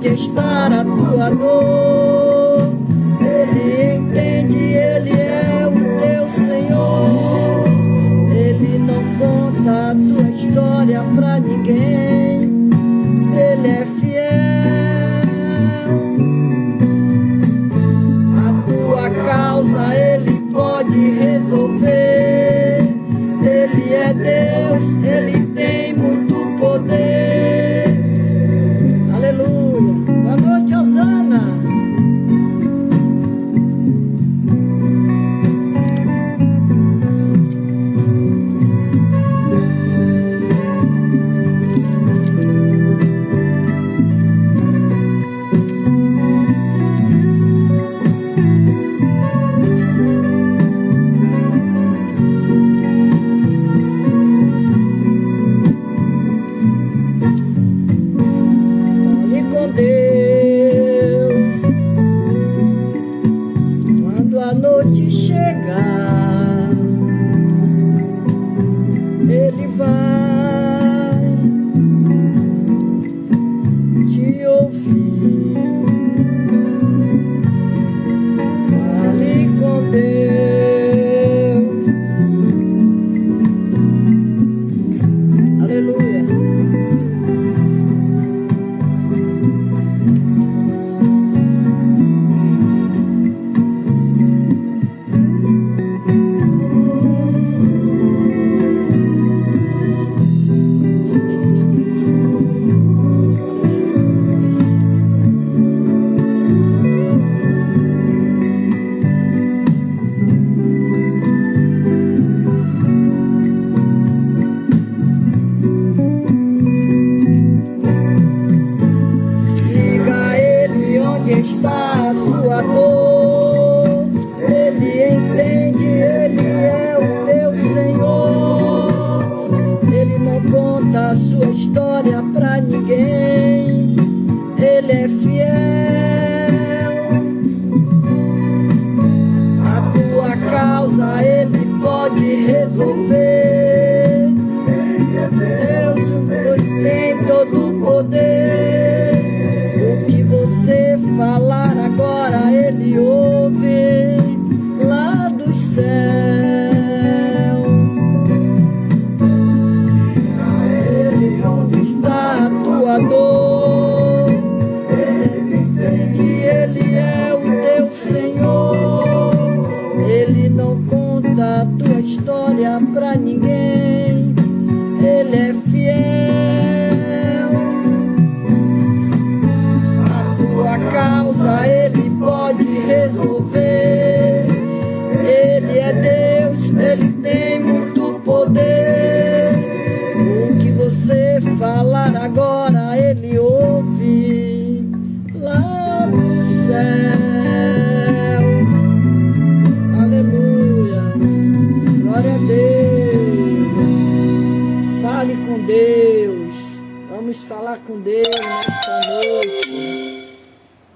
onde está a tua dor. Ele entende, Ele é o teu Senhor. Ele não conta a tua história pra ninguém. Ele é fiel. A tua causa Ele pode resolver. Ele é Deus, Ele tem muito poder. Aleluia. Boa noite, Osana.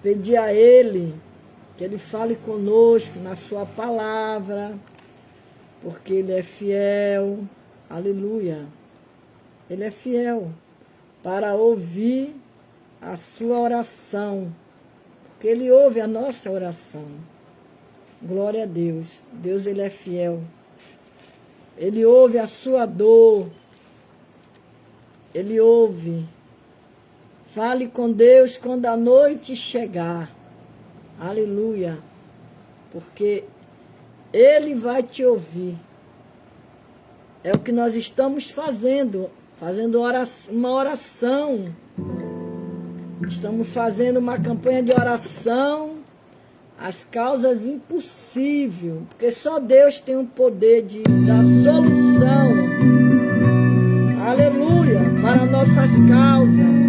Pedir a Ele que Ele fale conosco na sua palavra, porque Ele é fiel, aleluia, Ele é fiel para ouvir a sua oração, porque Ele ouve a nossa oração. Glória a Deus. Deus, Ele é fiel. Ele ouve a sua dor, Ele ouve. Fale com Deus quando a noite chegar. Aleluia. Porque Ele vai te ouvir. É o que nós estamos fazendo. Fazendo uma oração. Estamos fazendo uma campanha de oração. As causas impossíveis. Porque só Deus tem o poder de dar solução. Aleluia. Para nossas causas.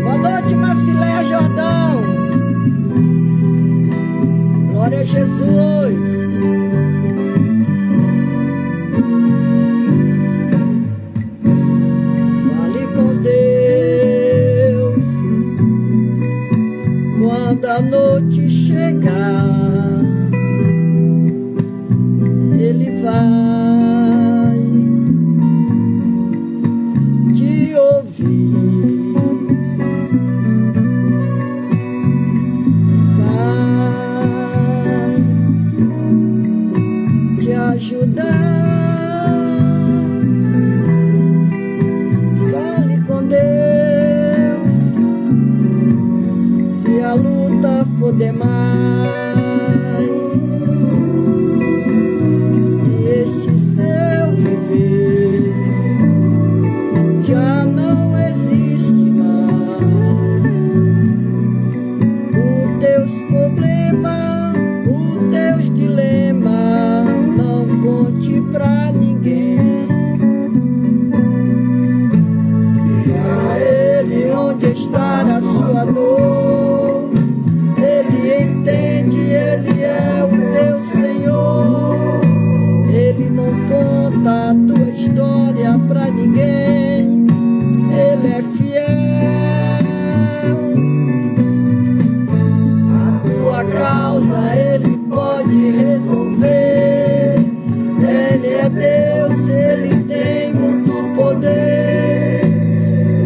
Boa noite, Marcileia Jordão. Glória a Jesus. Fale com Deus quando a noite chegar. Ele vai te ouvir. nada for demais, se este seu viver já não existe mais, os teus problemas, os teus dilemas, não conte pra ninguém. Fala a ele onde está a sua dor, ele entende, ele é o teu Senhor, ele não conta a tua história pra ninguém, ele é fiel. A tua causa ele pode resolver, ele é Deus, ele tem muito poder.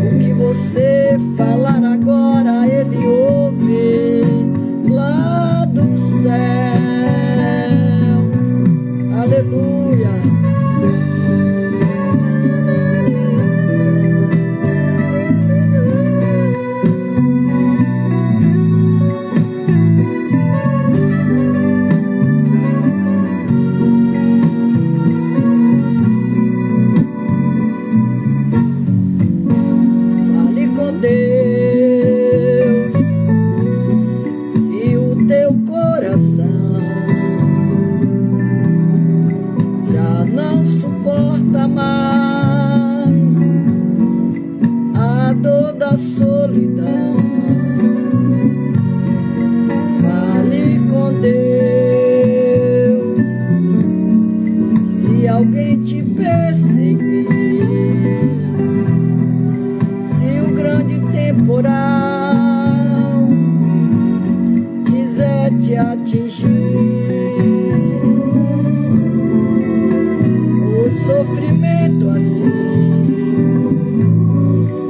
O que você falar agora ele ouve lá do céu. Aleluia. Fale com Deus, se o teu coração já não suporta mais a dor da solidão. Fale com Deus, se alguém te perseguir, se o grande temporal quiser te atingir, o sofrimento assim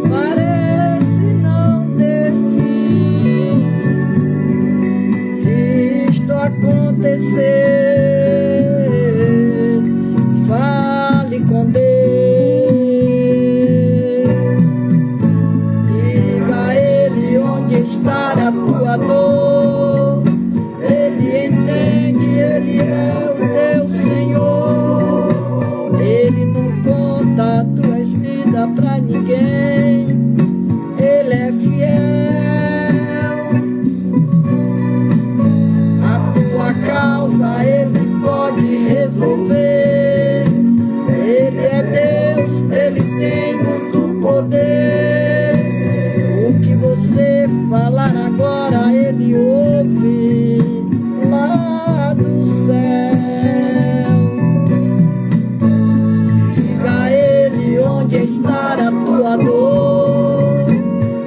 parece não ter fim. Se isto acontecer, fale com Deus, diga a ele onde está a tua dor, ele entende, ele é o teu Senhor, ele não conta tuas vidas pra ninguém, ele é fiel. A tua causa ele pode resolver, ele é Deus, ele tem muito poder. O que você falar agora ele ouve lá do céu. Diga a ele onde está a tua dor,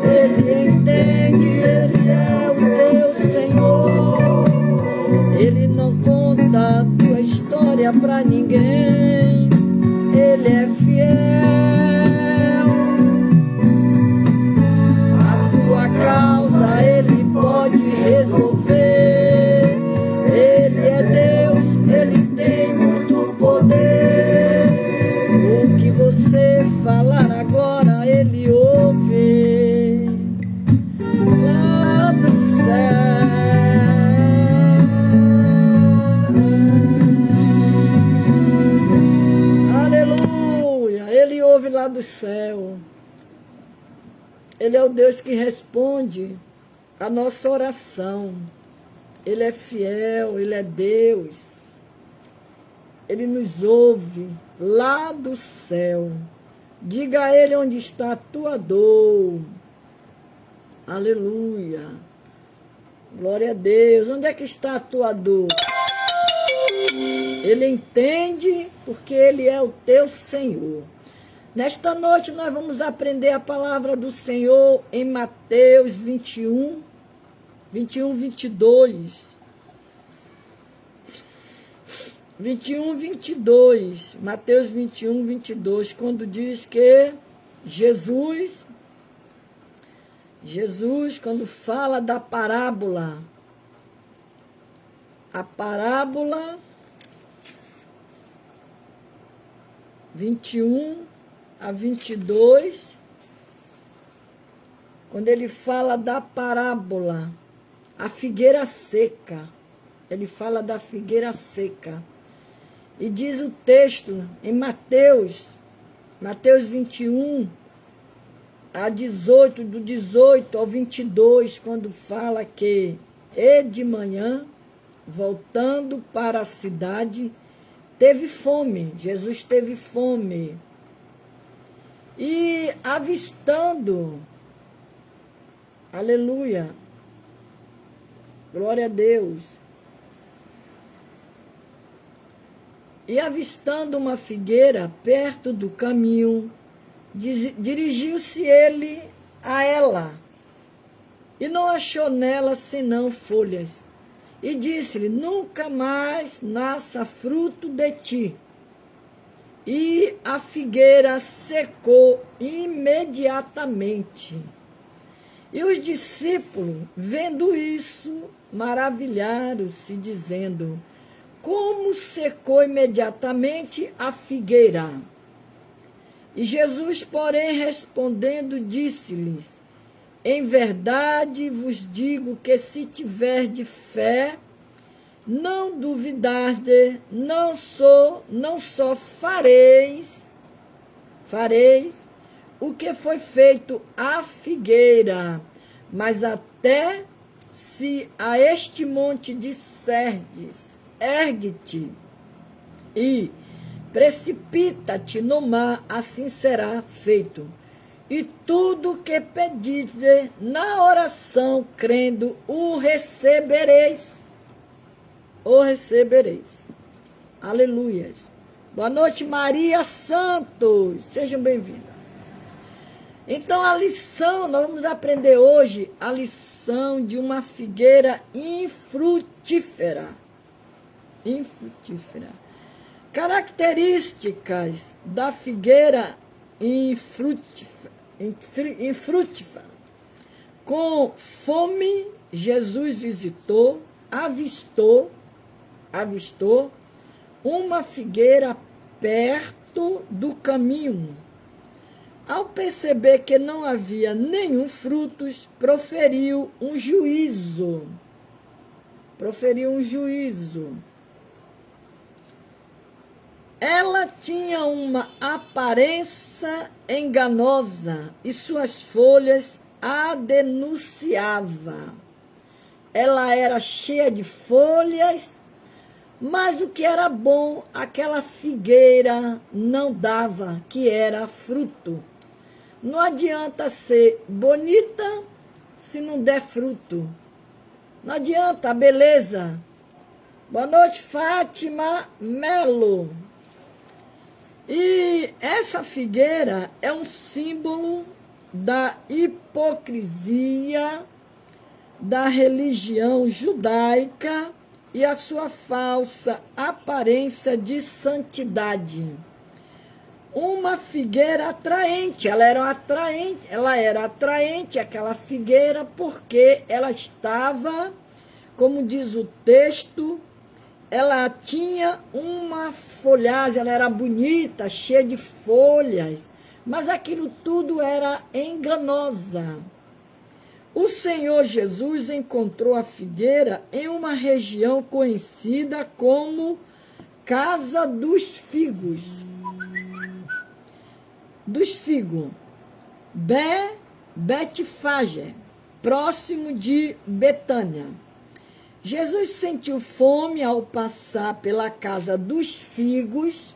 ele entende, ele é o teu Senhor, ele não conta a tua história pra ninguém, ele é fiel. A tua causa ele pode resolver, ele é Deus, ele tem muito poder. O que você falar agora ele ouve lá do céu. Aleluia, ele ouve lá do céu. Ele é o Deus que responde a nossa oração. Ele é fiel, ele é Deus. Ele nos ouve lá do céu. Diga a ele onde está a tua dor. Aleluia. Glória a Deus. Onde é que está a tua dor? Ele entende porque ele é o teu Senhor. Nesta noite nós vamos aprender a palavra do Senhor em Mateus 21, 22. 21, 22. Mateus 21, 22. Quando diz que Jesus, quando fala da parábola, a parábola 21 a 22, quando ele fala da parábola, a figueira seca. Ele fala da figueira seca. E diz o texto em Mateus 21, a 18, do 18 ao 22, quando fala que, e de manhã, voltando para a cidade, teve fome. Jesus teve fome. E avistando, aleluia, glória a Deus, e avistando uma figueira perto do caminho, dirigiu-se ele a ela, e não achou nela senão folhas, e disse-lhe: nunca mais nasça fruto de ti. E a figueira secou imediatamente. E os discípulos, vendo isso, maravilharam-se, dizendo: como secou imediatamente a figueira? E Jesus, porém, respondendo, disse-lhes: em verdade vos digo que se tiverdes fé, não duvidardes, não só fareis o que foi feito à figueira, mas até se a este monte disserdes: ergue-te e precipita-te no mar, assim será feito. E tudo que pedisdes na oração, crendo, o recebereis. O recebereis. Aleluias. Boa noite, Maria Santos. Sejam bem-vindas. Então, a lição, nós vamos aprender hoje a lição de uma figueira infrutífera. Infrutífera. Características da figueira infrutífera. Com fome, Jesus visitou, avistou uma figueira perto do caminho. Ao perceber que não havia nenhum frutos, proferiu um juízo. Ela tinha uma aparência enganosa e suas folhas a denunciavam. Ela era cheia de folhas, mas o que era bom, aquela figueira não dava, que era fruto. Não adianta ser bonita se não der fruto. Não adianta a beleza. Boa noite, Fátima Melo. E essa figueira é um símbolo da hipocrisia da religião judaica e a sua falsa aparência de santidade. Uma figueira atraente, ela era atraente aquela figueira porque ela estava, como diz o texto, ela tinha uma folhagem, ela era bonita, cheia de folhas, mas aquilo tudo era enganosa. O Senhor Jesus encontrou a figueira em uma região conhecida como Casa dos Figos. Betfage, próximo de Betânia. Jesus sentiu fome ao passar pela Casa dos Figos,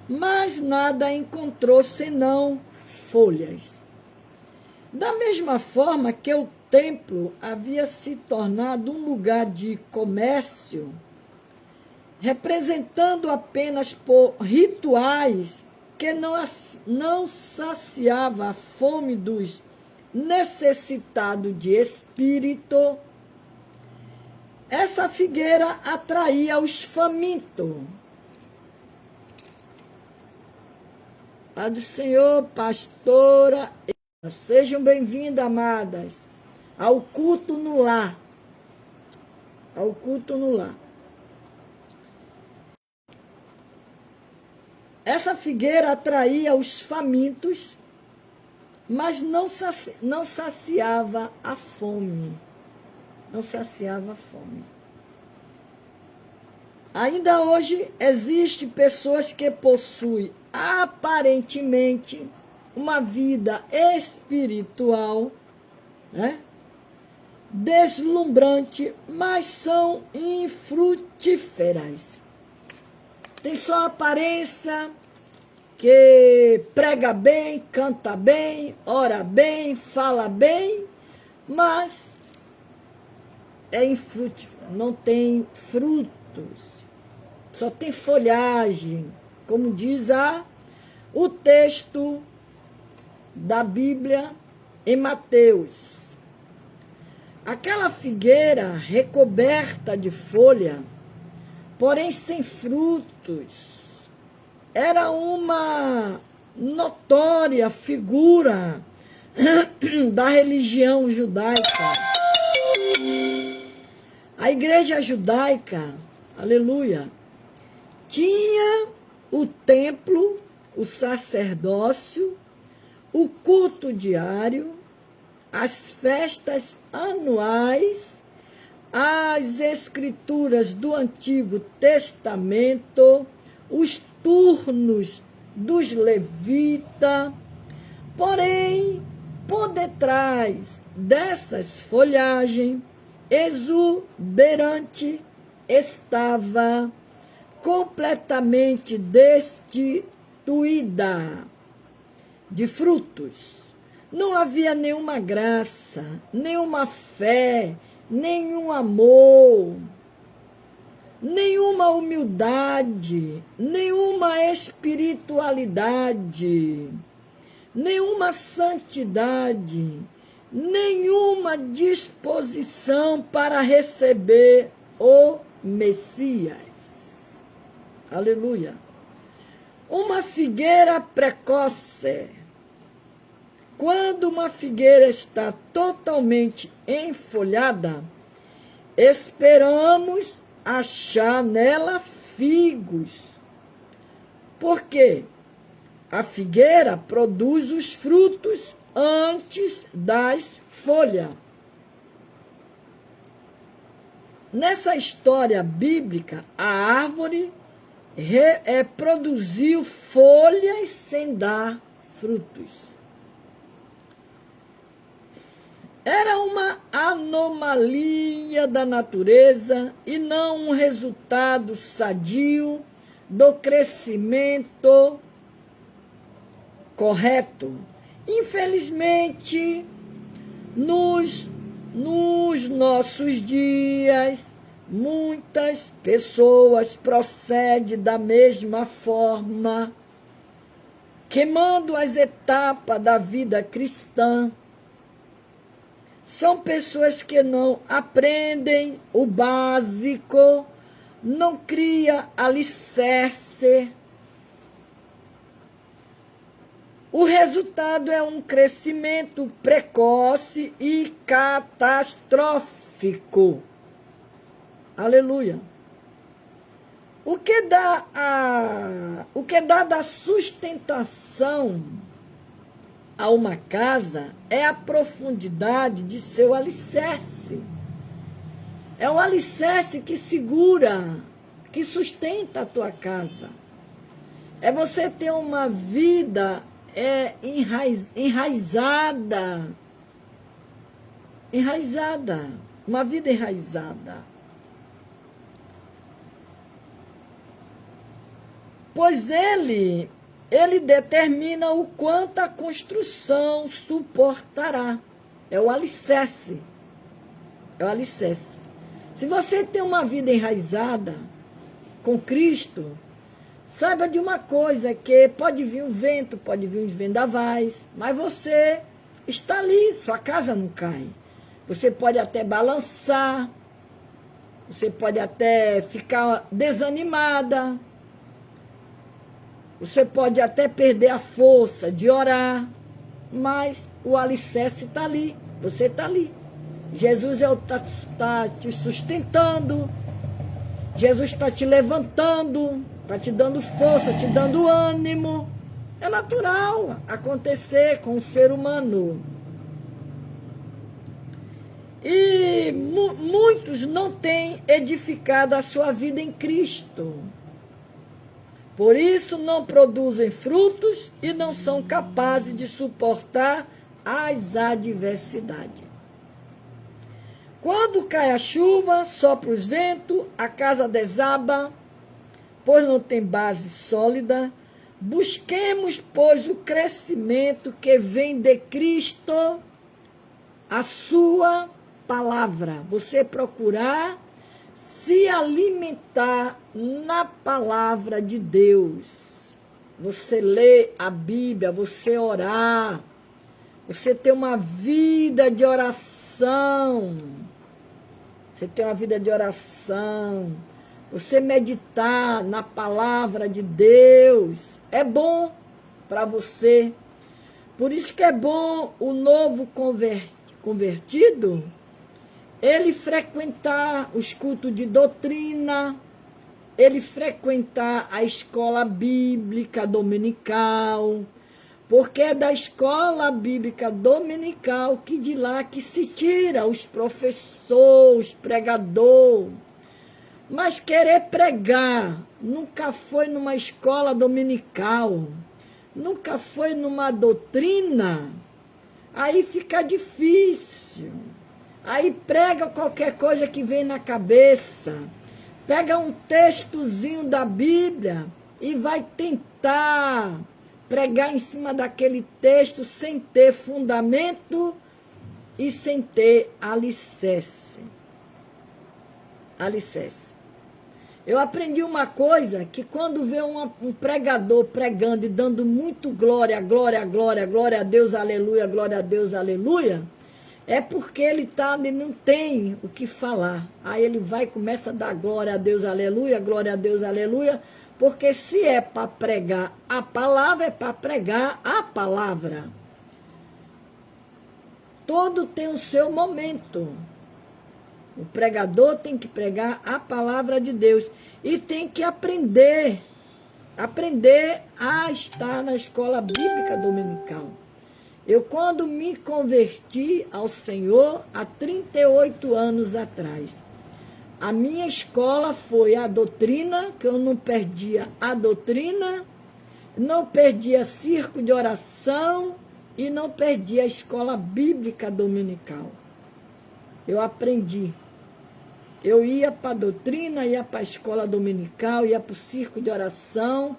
mas nada encontrou senão folhas. Da mesma forma que o templo havia se tornado um lugar de comércio, representando apenas por rituais que não saciava a fome dos necessitados de espírito, essa figueira atraía os famintos. A do Senhor, pastora. Sejam bem-vindas, amadas, ao culto no lar. Ao culto no lar. Essa figueira atraía os famintos, mas não saciava a fome. não saciava a fome. Ainda hoje existem pessoas que possuem aparentemente uma vida espiritual, né, deslumbrante, mas são infrutíferas. Tem só aparência, que prega bem, canta bem, ora bem, fala bem, mas é infrutífero, não tem frutos, só tem folhagem, como diz o texto da Bíblia em Mateus. Aquela figueira recoberta de folha, porém sem frutos, era uma notória figura da religião judaica. A igreja judaica, aleluia, tinha o templo, o sacerdócio, o culto diário, as festas anuais, as escrituras do Antigo Testamento, os turnos dos levitas. Porém, por detrás dessas folhagens, exuberante, estava completamente destituída de frutos. Não havia nenhuma graça, nenhuma fé, nenhum amor, nenhuma humildade, nenhuma espiritualidade, nenhuma santidade, nenhuma disposição para receber o Messias. Aleluia. Uma figueira precoce. Quando uma figueira está totalmente enfolhada, esperamos achar nela figos. Porque a figueira produz os frutos antes das folhas. Nessa história bíblica, a árvore produziu folhas sem dar frutos. Era uma anomalia da natureza e não um resultado sadio do crescimento correto. Infelizmente, nos nossos dias, muitas pessoas procedem da mesma forma, queimando as etapas da vida cristã. São pessoas que não aprendem o básico, não criam alicerce. O resultado é um crescimento precoce e catastrófico. Aleluia. O que dá da sustentação a uma casa é a profundidade de seu alicerce. É o alicerce que segura, que sustenta a tua casa. É você ter uma vida enraizada, uma vida enraizada. Pois ele determina o quanto a construção suportará. É o alicerce. É o alicerce. Se você tem uma vida enraizada com Cristo, saiba de uma coisa, que pode vir um vento, pode vir uns vendavais, mas você está ali, sua casa não cai. Você pode até balançar, você pode até ficar desanimada, você pode até perder a força de orar, mas o alicerce está ali, você está ali. Jesus está te sustentando, Jesus está te levantando, está te dando força, te dando ânimo. É natural acontecer com o ser humano. E muitos não têm edificado a sua vida em Cristo. Por isso não produzem frutos e não são capazes de suportar as adversidades. Quando cai a chuva, sopra os ventos, a casa desaba, pois não tem base sólida. Busquemos, pois, o crescimento que vem de Cristo, a sua palavra. Você procurar se alimentar na palavra de Deus. Você ler a Bíblia, você orar, você ter uma vida de oração. Você ter uma vida de oração. Você meditar na palavra de Deus. É bom para você. Por isso que é bom o novo convertido, ele frequentar os cultos de doutrina, ele frequentar a escola bíblica dominical, porque é da escola bíblica dominical que de lá que se tira os professores, os pregadores. Mas querer pregar nunca foi numa escola dominical, nunca foi numa doutrina, aí fica difícil. Aí prega qualquer coisa que vem na cabeça, pega um textozinho da Bíblia e vai tentar pregar em cima daquele texto sem ter fundamento e sem ter alicerce. Alicerce. Eu aprendi uma coisa, que quando vê um pregador pregando e dando muito glória, glória, glória, glória a Deus, aleluia, glória a Deus, aleluia, é porque ele não tem o que falar. Aí ele vai e começa a dar glória a Deus, aleluia, glória a Deus, aleluia, porque se é para pregar a palavra, é para pregar a palavra. Todo tem o seu momento. O pregador tem que pregar a palavra de Deus e tem que aprender a estar na escola bíblica dominical. Eu, quando me converti ao Senhor, há 38 anos atrás, a minha escola foi a doutrina, que eu não perdia a doutrina, não perdia circo de oração e não perdia a escola bíblica dominical. Eu aprendi. Eu ia para a doutrina, ia para a escola dominical, ia para o circo de oração.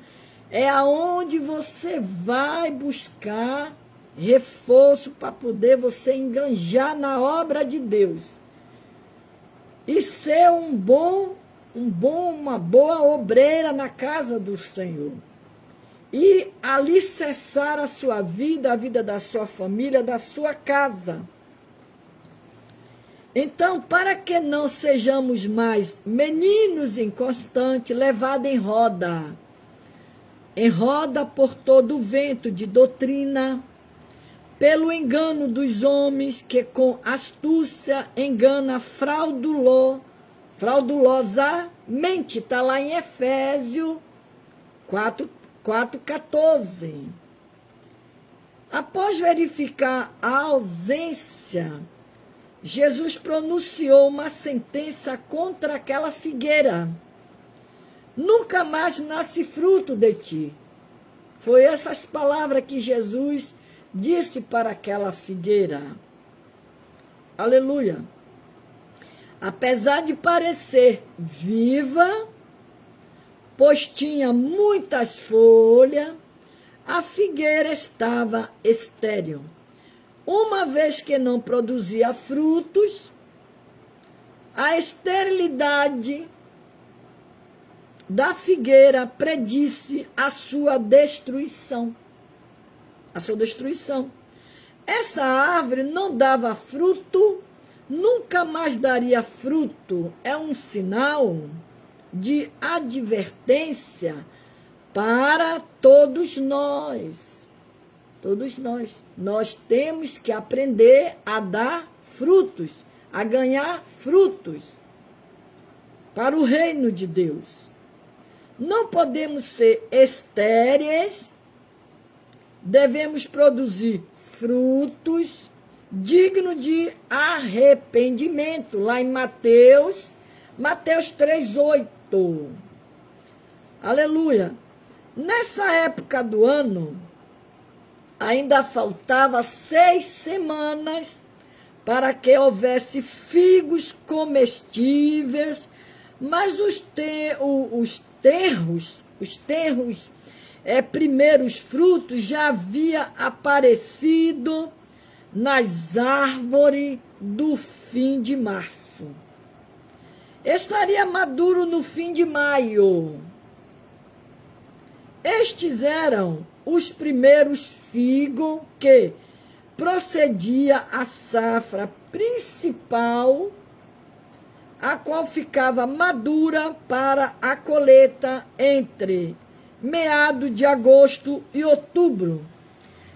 É aonde você vai buscar reforço para poder você enganjar na obra de Deus. E ser uma boa obreira na casa do Senhor. E alicerçar a sua vida, a vida da sua família, da sua casa. Então, para que não sejamos mais meninos inconstantes, levados em roda por todo o vento de doutrina, pelo engano dos homens que com astúcia engana fraudulosamente, está lá em Efésios 4:14. Após verificar a ausência, Jesus pronunciou uma sentença contra aquela figueira. Nunca mais nasce fruto de ti. Foi essas palavras que Jesus disse para aquela figueira. Aleluia. Apesar de parecer viva, pois tinha muitas folhas, a figueira estava estéril. Uma vez que não produzia frutos, a esterilidade da figueira predisse a sua destruição. A sua destruição. Essa árvore não dava fruto, nunca mais daria fruto. É um sinal de advertência para todos nós. Todos nós. Nós temos que aprender a dar frutos, a ganhar frutos para o reino de Deus. Não podemos ser estéreis, devemos produzir frutos digno de arrependimento, lá em Mateus 3:8. Aleluia. Nessa época do ano, ainda faltava 6 semanas para que houvesse figos comestíveis, mas os primeiros frutos já havia aparecido nas árvores do fim de março. Estaria maduro no fim de maio. Estes eram os primeiros figos que procedia a safra principal, a qual ficava madura para a colheita entre meados de agosto e outubro.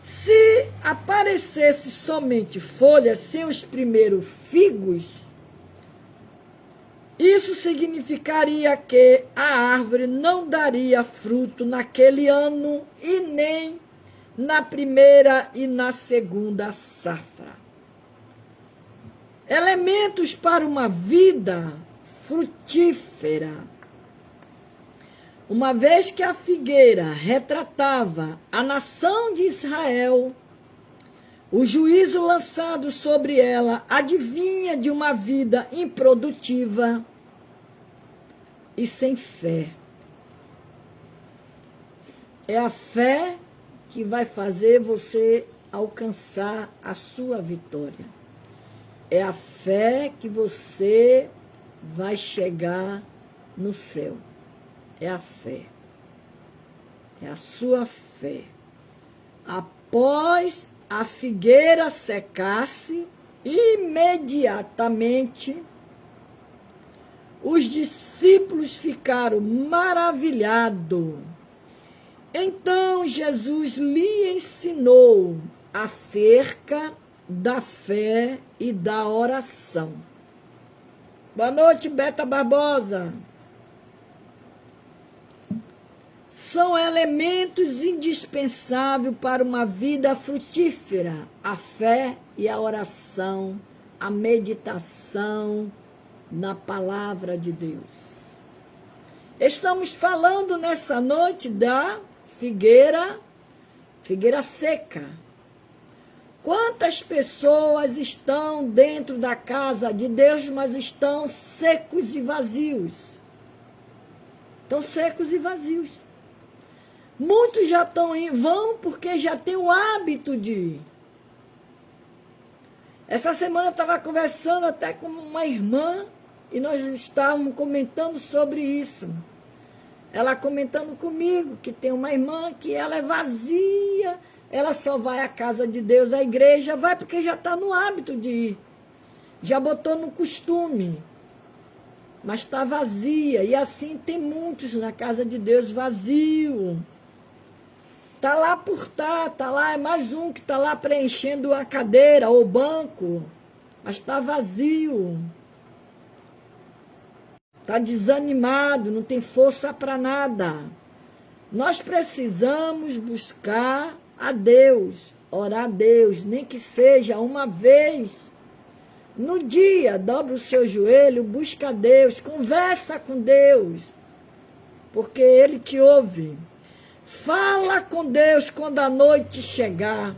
Se aparecesse somente folhas sem os primeiros figos, isso significaria que a árvore não daria fruto naquele ano e nem na primeira e na segunda safra. Elementos para uma vida frutífera. Uma vez que a figueira retratava a nação de Israel, o juízo lançado sobre ela adivinha de uma vida improdutiva e sem fé. É a fé que vai fazer você alcançar a sua vitória. É a fé que você vai chegar no céu. É a fé. É a sua fé. Após a figueira secasse, imediatamente os discípulos ficaram maravilhados. Então Jesus lhe ensinou acerca da fé e da oração. Boa noite, Beta Barbosa. São elementos indispensáveis para uma vida frutífera: a fé e a oração, a meditação na palavra de Deus. Estamos falando nessa noite da figueira seca. Quantas pessoas estão dentro da casa de Deus, mas estão secos e vazios? Estão secos e vazios. Muitos já vão porque já têm o hábito de ir. Essa semana eu estava conversando até com uma irmã e nós estávamos comentando sobre isso. Ela comentando comigo que tem uma irmã que ela é vazia, ela só vai à casa de Deus, à igreja, vai porque já está no hábito de ir. Já botou no costume. Mas está vazia. E assim tem muitos na casa de Deus vazio. Está lá por estar, está lá, é mais um que está lá preenchendo a cadeira ou o banco, mas está vazio. Está desanimado, não tem força para nada. Nós precisamos buscar a Deus, orar a Deus, nem que seja uma vez no dia. Dobra o seu joelho, busca a Deus, conversa com Deus, porque Ele te ouve. Fala com Deus quando a noite chegar.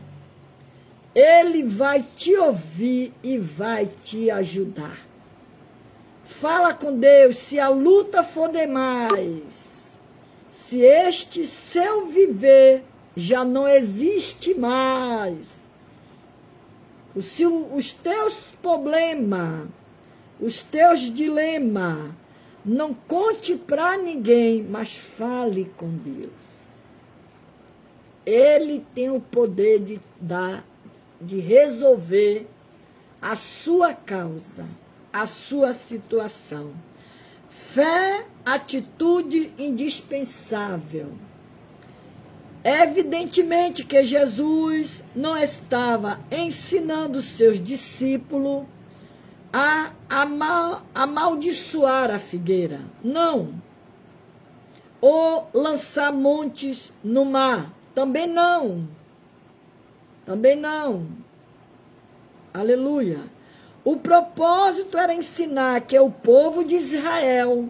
Ele vai te ouvir e vai te ajudar. Fala com Deus se a luta for demais. Se este seu viver já não existe mais. Os teus problemas, os teus dilemas, não conte para ninguém, mas fale com Deus. Ele tem o poder de resolver a sua causa, a sua situação. Fé, atitude indispensável. Evidentemente que Jesus não estava ensinando seus discípulos a amaldiçoar a figueira. Não. Ou lançar montes no mar. Também não. Também não. Aleluia. O propósito era ensinar que o povo de Israel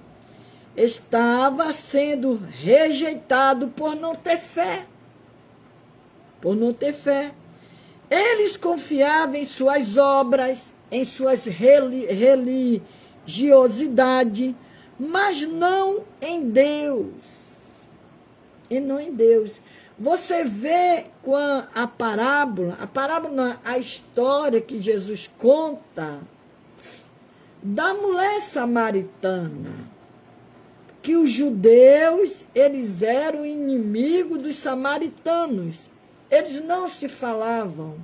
estava sendo rejeitado por não ter fé. Por não ter fé. Eles confiavam em suas obras, em suas religiosidade, mas não em Deus. E não em Deus. Você vê com a parábola não, a história que Jesus conta da mulher samaritana, que os judeus, eles eram inimigos dos samaritanos. Eles não se falavam,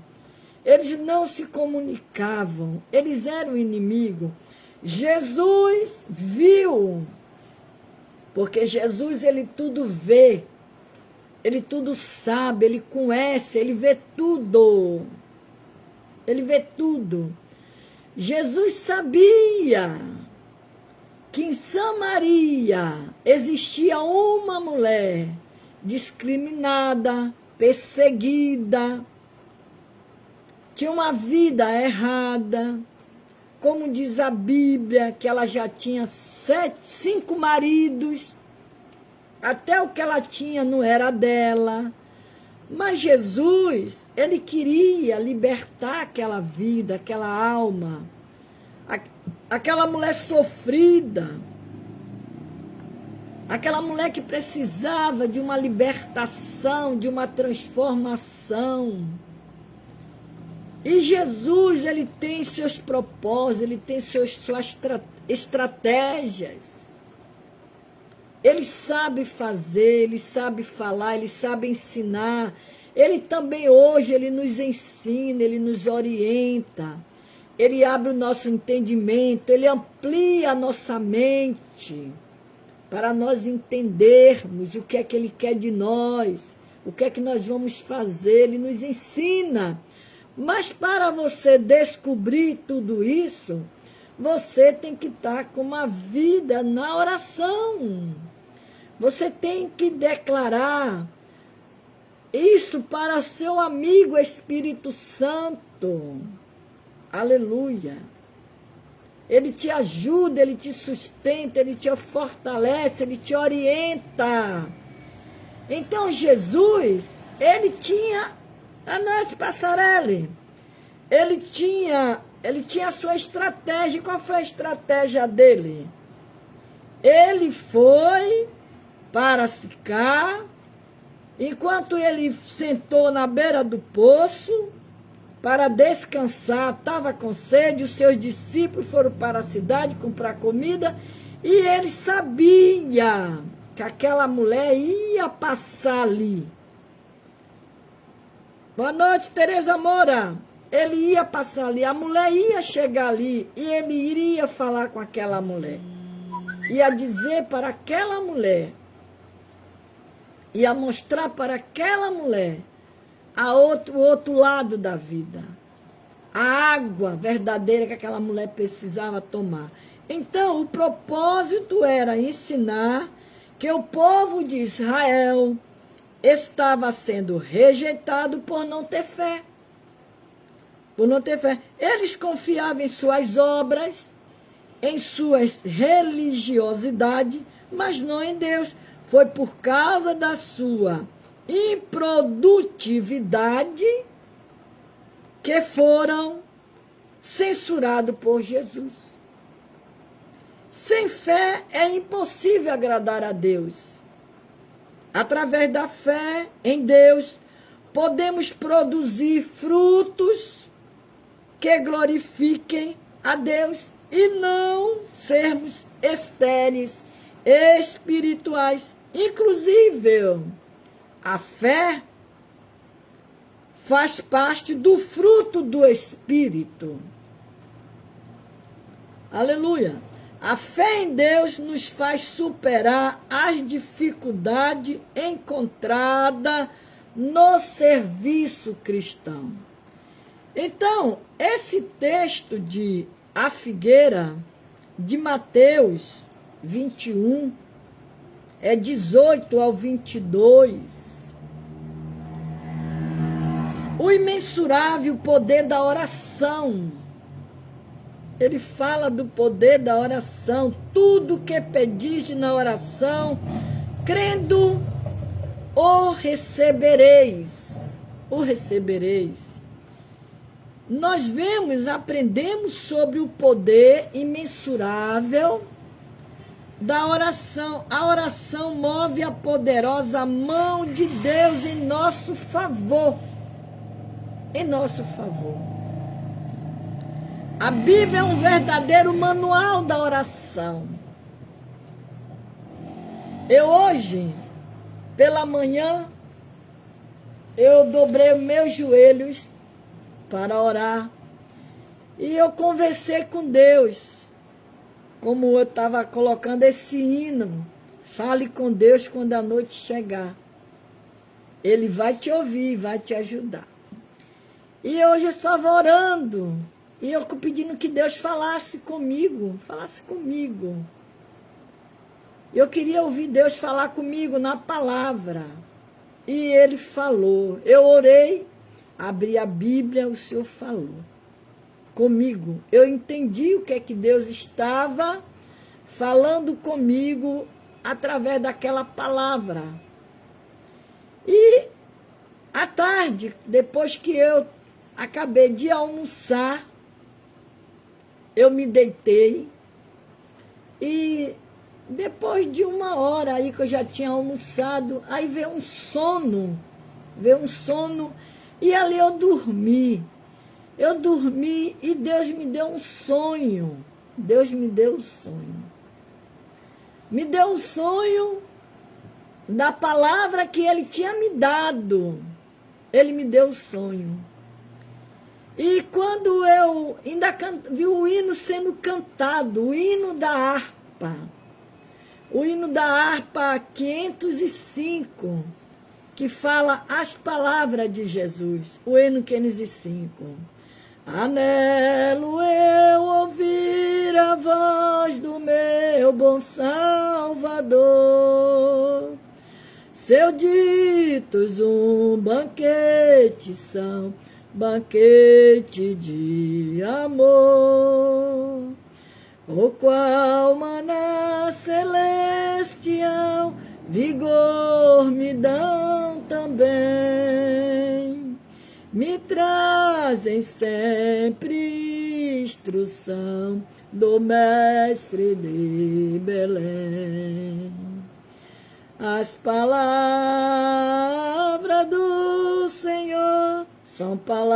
eles não se comunicavam, eles eram inimigos. Jesus viu, porque Jesus, ele tudo vê, ele tudo sabe, ele conhece, ele vê tudo. Ele vê tudo. Jesus sabia que em Samaria existia uma mulher discriminada, perseguida, tinha uma vida errada, como diz a Bíblia, que ela já tinha 5 maridos, até o que ela tinha não era dela. Mas Jesus, ele queria libertar aquela vida, aquela alma, aquela mulher sofrida, aquela mulher que precisava de uma libertação, de uma transformação. E Jesus, ele tem seus propósitos, ele tem suas estratégias. Ele sabe fazer, ele sabe falar, ele sabe ensinar. Ele também hoje, ele nos ensina, ele nos orienta. Ele abre o nosso entendimento, ele amplia a nossa mente para nós entendermos o que é que ele quer de nós, o que é que nós vamos fazer, ele nos ensina. Mas para você descobrir tudo isso, você tem que estar com uma vida na oração. Você tem que declarar isso para seu amigo Espírito Santo. Aleluia. Ele te ajuda, ele te sustenta, ele te fortalece, ele te orienta. Então Jesus, ele tinha a noite Passarelli. Ele tinha a sua estratégia. Qual foi a estratégia dele? Ele foi para Sicar, enquanto ele sentou na beira do poço para descansar, estava com sede, os seus discípulos foram para a cidade comprar comida, e ele sabia que aquela mulher ia passar ali. Boa noite, Tereza Moura. Ele ia passar ali, a mulher ia chegar ali, e ele iria falar com aquela mulher. Ia dizer para aquela mulher, ia mostrar para aquela mulher o outro lado da vida. A água verdadeira que aquela mulher precisava tomar. Então, o propósito era ensinar que o povo de Israel estava sendo rejeitado por não ter fé. Por não ter fé. Eles confiavam em suas obras, em sua religiosidade, mas não em Deus. Foi por causa da sua improdutividade que foram censurados por Jesus. Sem fé é impossível agradar a Deus. Através da fé em Deus, podemos produzir frutos que glorifiquem a Deus e não sermos estéreis, espirituais. Inclusive, a fé faz parte do fruto do Espírito. Aleluia. A fé em Deus nos faz superar as dificuldades encontradas no serviço cristão. Então, esse texto de A Figueira, de Mateus 21, é 18 ao 22. O imensurável poder da oração. Ele fala do poder da oração. Tudo que pedis na oração, crendo, o recebereis. O recebereis. Nós aprendemos sobre o poder imensurável da oração. A oração move a poderosa mão de Deus em nosso favor. Em nosso favor. A Bíblia é um verdadeiro manual da oração. Eu hoje, pela manhã, eu dobrei os meus joelhos para orar. E eu conversei com Deus. Como eu estava colocando esse hino. Fale com Deus quando a noite chegar. Ele vai te ouvir, vai te ajudar. E hoje eu estava orando. E eu pedindo que Deus falasse comigo. Falasse comigo. Eu queria ouvir Deus falar comigo na palavra. E Ele falou. Eu orei, abri a Bíblia, o Senhor falou comigo. Eu entendi o que é que Deus estava falando comigo através daquela palavra. E à tarde, depois que eu acabei de almoçar, eu me deitei e depois de 1 hora aí que eu já tinha almoçado, aí veio um sono e ali eu dormi. Eu dormi e Deus me deu um sonho. Deus me deu um sonho. Me deu um sonho da palavra que Ele tinha me dado. Ele me deu o sonho. E quando eu ainda vi o hino sendo cantado, o hino da harpa. O hino da harpa 505, que fala as palavras de Jesus. O hino 505. Anelo eu ouvir a voz do meu bom Salvador. Seus ditos um banquete são, banquete de amor. O qual maná celestial, vigor me dão também. Me trazem sempre instrução do Mestre de Belém. As palavras do Senhor são palavras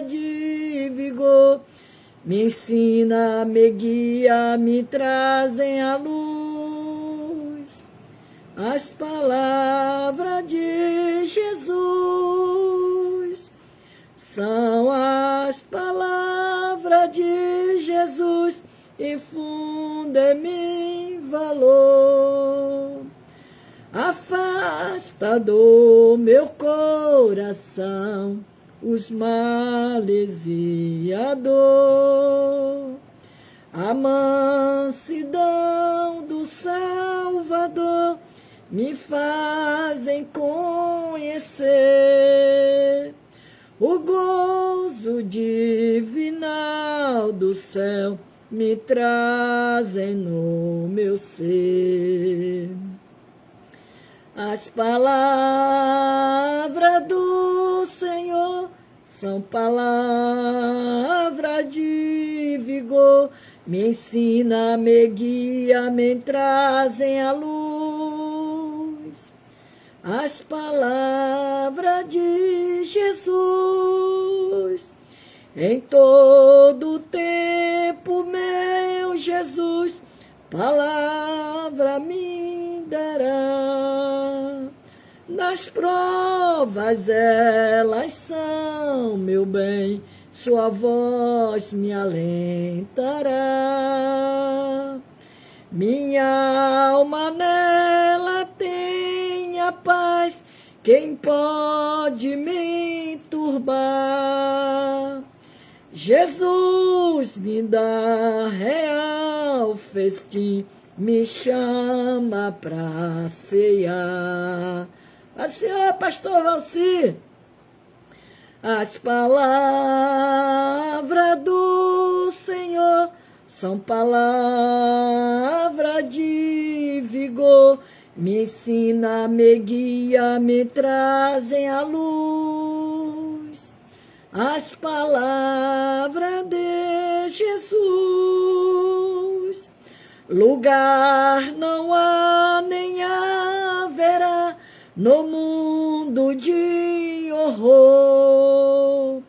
de vigor. Me ensina, me guia, me trazem a luz. As palavras de Jesus são as palavras de Jesus, infundem-me valor. Afasta do meu coração os males e a dor. A mansidão do Salvador me fazem conhecer o gozo divinal do céu, me trazem no meu ser. As palavras do Senhor são palavras de vigor, me ensina, me guia, me trazem a luz. As palavras de Jesus, em todo tempo, meu Jesus, palavra me dará. Nas provas elas são, meu bem, sua voz me alentará. Minha alma nela tem a paz, quem pode me turbar? Jesus me dá real festim, me chama pra cear. A senhora, pastor Valci, As palavras do Senhor são palavras de vigor, me ensina, me guia, me trazem à luz. As palavras de Jesus, lugar não há nem haverá no mundo de horror,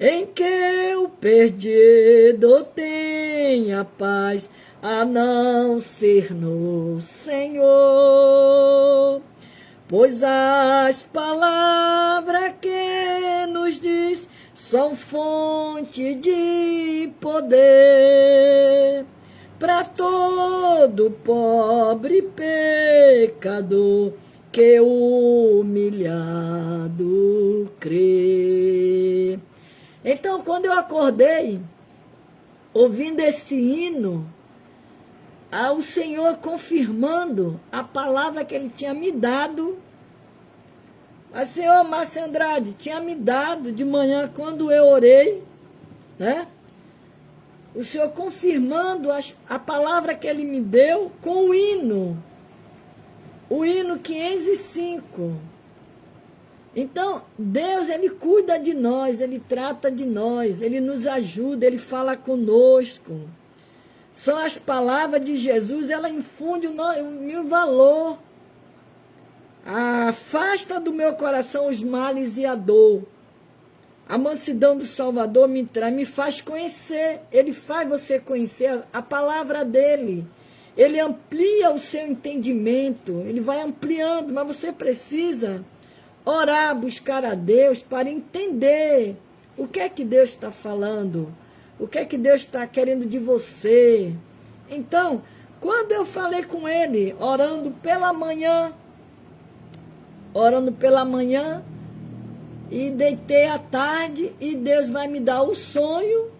em que o perdido tenha paz, a não ser no Senhor. Pois as palavras que nos diz são fonte de poder para todo pobre pecador que humilhado crê. Então, quando eu acordei, ouvindo esse hino, o Senhor confirmando a palavra que Ele tinha me dado. O Senhor Márcio Andrade tinha me dado de manhã, quando eu orei, né? O Senhor confirmando a palavra que Ele me deu com o hino 505. Então, Deus, Ele cuida de nós, Ele trata de nós, Ele nos ajuda, Ele fala conosco. São as palavras de Jesus, ela infunde o meu valor. Afasta do meu coração os males e a dor. A mansidão do Salvador me faz conhecer. Ele faz você conhecer a palavra dele. Ele amplia o seu entendimento. Ele vai ampliando, mas você precisa orar, buscar a Deus para entender o que é que Deus está falando. O que é que Deus está querendo de você. Então, quando eu falei com ele, orando pela manhã, e deitei à tarde, e Deus vai me dar um sonho,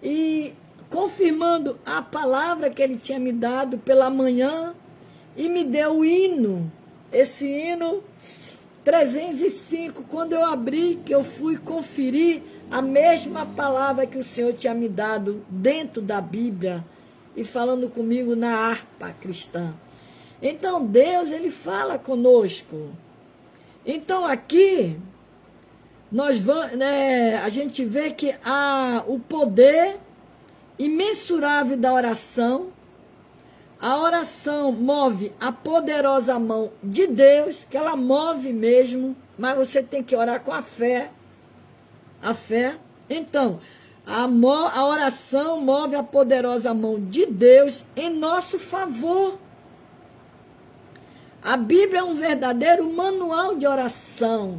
e confirmando a palavra que Ele tinha me dado pela manhã, e me deu o hino, esse hino 305, quando eu abri, que eu fui conferir a mesma palavra que o Senhor tinha me dado dentro da Bíblia, e falando comigo na harpa cristã. Então, Deus, Ele fala conosco. Então, aqui, nós vamos, né, a gente vê que há o poder imensurável da oração. A oração move a poderosa mão de Deus, que ela move mesmo, mas você tem que orar com a fé. A fé. Então, a oração move a poderosa mão de Deus em nosso favor. A Bíblia é um verdadeiro manual de oração.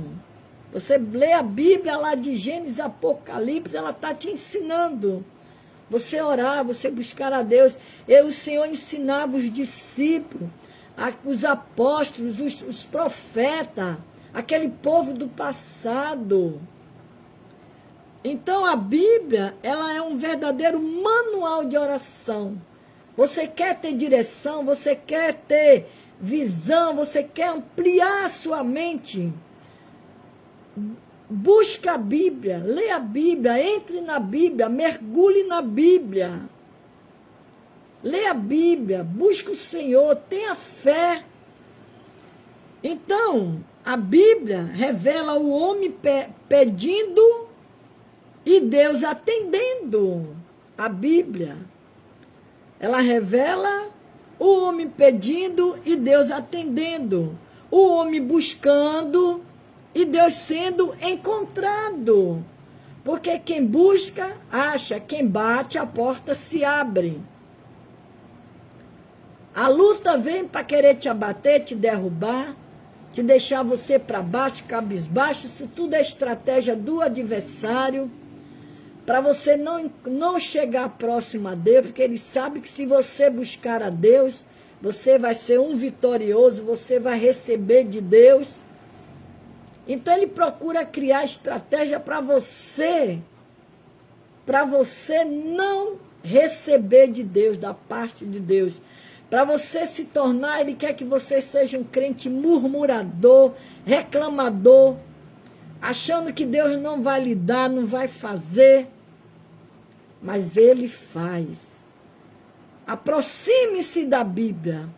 Você lê a Bíblia lá de Gênesis, Apocalipse, ela está te ensinando. Você orar, você buscar a Deus. O Senhor ensinava os discípulos, os apóstolos, os profetas, aquele povo do passado. Então a Bíblia, ela é um verdadeiro manual de oração. Você quer ter direção, você quer ter visão, você quer ampliar a sua mente, busca a Bíblia, lê a Bíblia, entre na Bíblia, mergulhe na Bíblia, lê a Bíblia, busca o Senhor, tenha fé. Então, a Bíblia revela o homem pedindo e Deus atendendo. A Bíblia, ela revela o homem pedindo e Deus atendendo. O homem buscando e Deus sendo encontrado. Porque quem busca, acha. Quem bate, a porta se abre. A luta vem para querer te abater, te derrubar, te deixar você para baixo, cabisbaixo. Isso tudo é estratégia do adversário, para você não chegar próximo a Deus, porque Ele sabe que se você buscar a Deus, você vai ser um vitorioso, você vai receber de Deus. Então Ele procura criar estratégia para você não receber de Deus, da parte de Deus. Para você se tornar, Ele quer que você seja um crente murmurador, reclamador. achando que Deus não vai lhe dar, não vai fazer, mas Ele faz. Aproxime-se da Bíblia,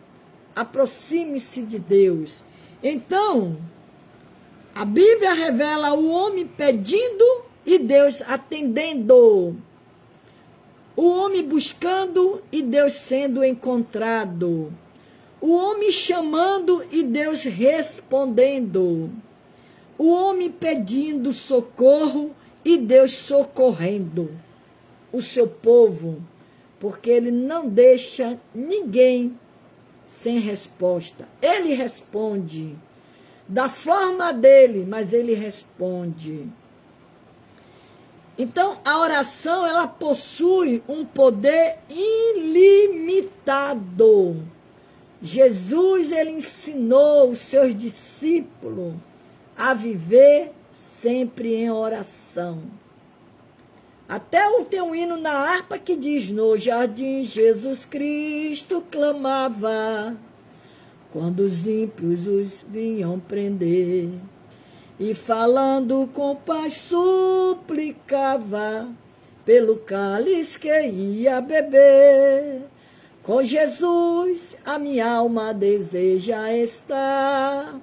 aproxime-se de Deus. Então, a Bíblia revela o homem pedindo e Deus atendendo. O homem buscando e Deus sendo encontrado. O homem chamando e Deus respondendo. O homem pedindo socorro e Deus socorrendo o seu povo, porque Ele não deixa ninguém sem resposta. Ele responde da forma dele, mas Ele responde. Então, a oração, ela possui um poder ilimitado. Jesus, ele ensinou os seus discípulos a viver sempre em oração. Até tem um hino na harpa que diz: no jardim Jesus Cristo clamava, quando os ímpios os vinham prender, e falando com paz suplicava, pelo cálice que ia beber. Com Jesus a minha alma deseja estar,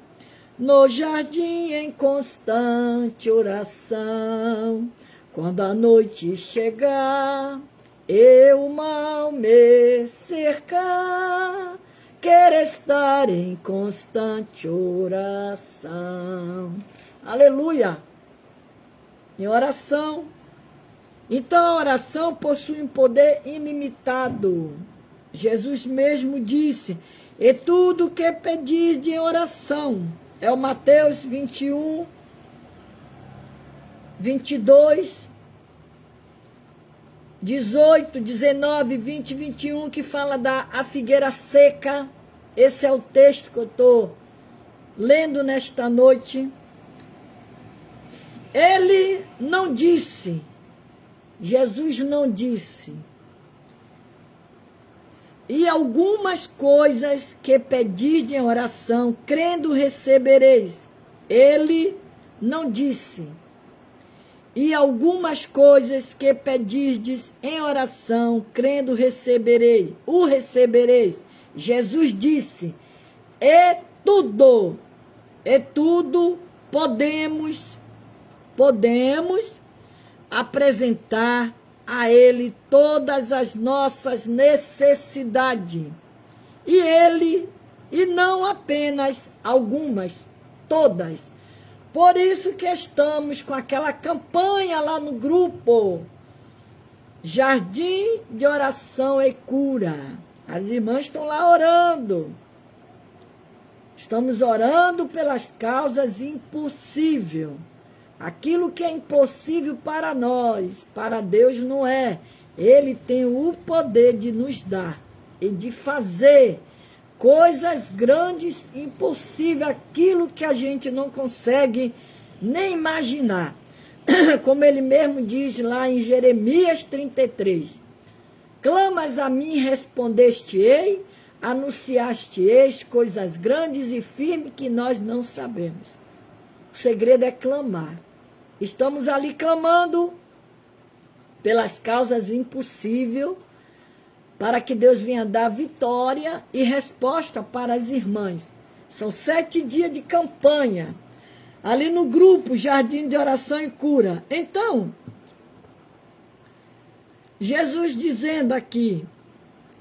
no jardim em constante oração. Quando a noite chegar, eu mal me cercar, quero estar em constante oração. Aleluia! Em oração. Então a oração possui um poder ilimitado. Jesus mesmo disse: e tudo que pedis de oração. É o Mateus 21, 22, 18, 19, 20, 21, que fala da a figueira seca. Esse é o texto que eu estou lendo nesta noite. Ele não disse, Jesus não disse, e algumas coisas que pedis em oração, crendo recebereis. Ele não disse. E algumas coisas que pedisdes em oração, crendo recebereis. O recebereis. Jesus disse, e tudo podemos apresentar a Ele todas as nossas necessidades. E não apenas algumas, todas. Por isso que estamos com aquela campanha lá no grupo, Jardim de Oração e Cura. As irmãs estão lá orando. Estamos orando pelas causas impossíveis. Aquilo que é impossível para nós, para Deus não é. Ele tem o poder de nos dar e de fazer coisas grandes, impossíveis, aquilo que a gente não consegue nem imaginar. Como ele mesmo diz lá em Jeremias 33. Clamas a mim, respondeste-ei, anunciaste-eis coisas grandes e firmes que nós não sabemos. O segredo é clamar. Estamos ali clamando pelas causas impossíveis, para que Deus venha dar vitória e resposta para as irmãs. São 7 dias de campanha, ali no grupo Jardim de Oração e Cura. Então, Jesus dizendo aqui,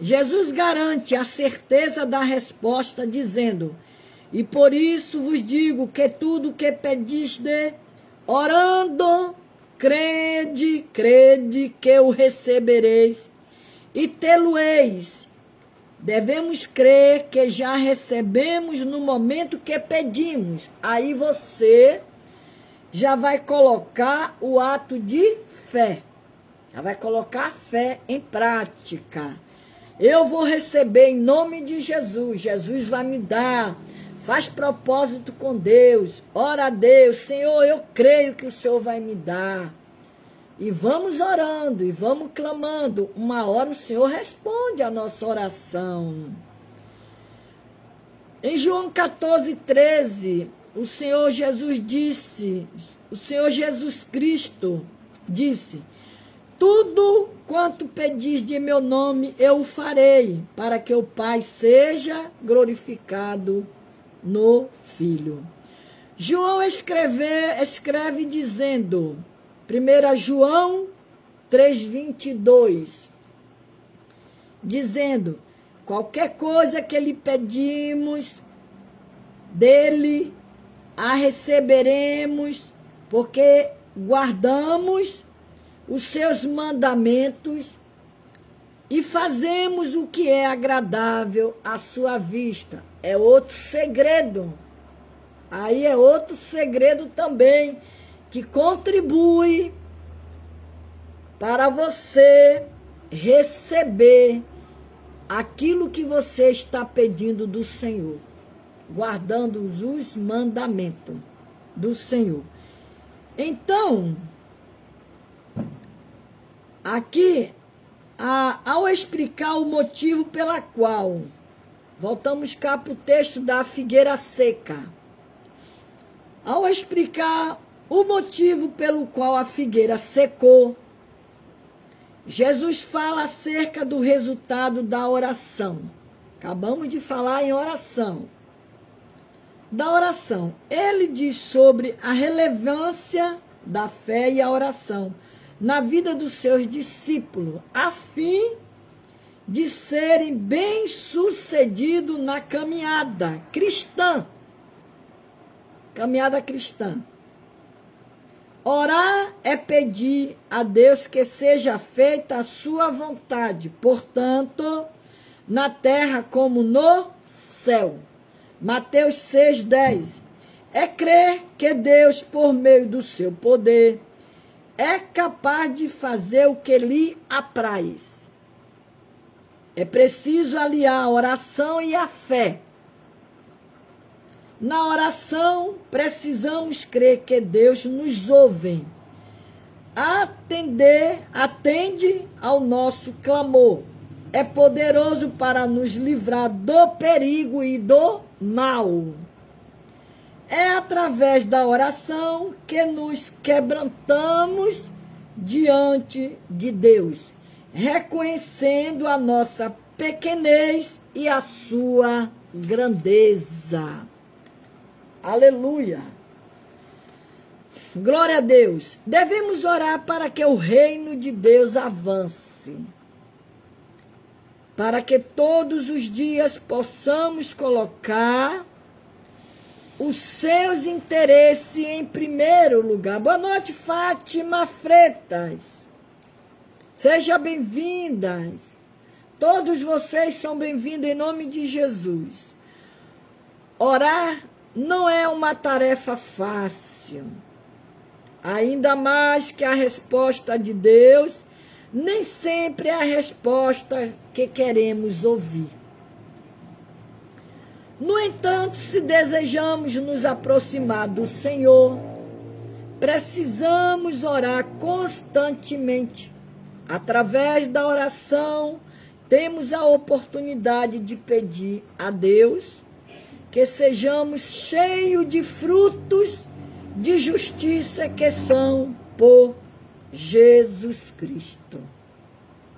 Jesus garante a certeza da resposta, dizendo: e por isso vos digo que tudo que pedisde, orando, crede que o recebereis e tê-lo-eis. Devemos crer que já recebemos no momento que pedimos. Aí você já vai colocar o ato de fé. Já vai colocar a fé em prática. Eu vou receber em nome de Jesus. Jesus vai me dar. Faz propósito com Deus. Ora a Deus. Senhor, eu creio que o Senhor vai me dar. E vamos orando, e vamos clamando. Uma hora o Senhor responde a nossa oração. Em João 14, 13, o Senhor Jesus Cristo disse: tudo quanto pedis de meu nome eu o farei, para que o Pai seja glorificado no Filho. João escreve dizendo, 1 João 3,22, dizendo: qualquer coisa que lhe pedimos dele, a receberemos, porque guardamos os seus mandamentos e fazemos o que é agradável à sua vista. É outro segredo. Aí é outro segredo também que contribui para você receber aquilo que você está pedindo do Senhor, guardando os mandamentos do Senhor. Então, aqui, ao explicar o motivo pela qual, voltamos cá para o texto da figueira seca. Ao explicar o motivo pelo qual a figueira secou, Jesus fala acerca do resultado da oração. Acabamos de falar em oração. Da oração. Ele diz sobre a relevância da fé e a oração na vida dos seus discípulos, a fim de serem bem-sucedidos na caminhada cristã. Caminhada cristã. Orar é pedir a Deus que seja feita a sua vontade, portanto, na terra como no céu. Mateus 6,10. É crer que Deus, por meio do seu poder, é capaz de fazer o que lhe apraz. É preciso aliar a oração e a fé. Na oração, precisamos crer que Deus nos ouve, atende ao nosso clamor. É poderoso para nos livrar do perigo e do mal. É através da oração que nos quebrantamos diante de Deus, reconhecendo a nossa pequenez e a sua grandeza. Aleluia! Glória a Deus! Devemos orar para que o reino de Deus avance, para que todos os dias possamos colocar os seus interesses em primeiro lugar. Boa noite, Fátima Freitas. Seja bem-vindas. Todos vocês são bem-vindos em nome de Jesus. Orar não é uma tarefa fácil. Ainda mais que a resposta de Deus nem sempre é a resposta que queremos ouvir. No entanto, se desejamos nos aproximar do Senhor, precisamos orar constantemente. Através da oração, temos a oportunidade de pedir a Deus que sejamos cheios de frutos de justiça que são por Jesus Cristo.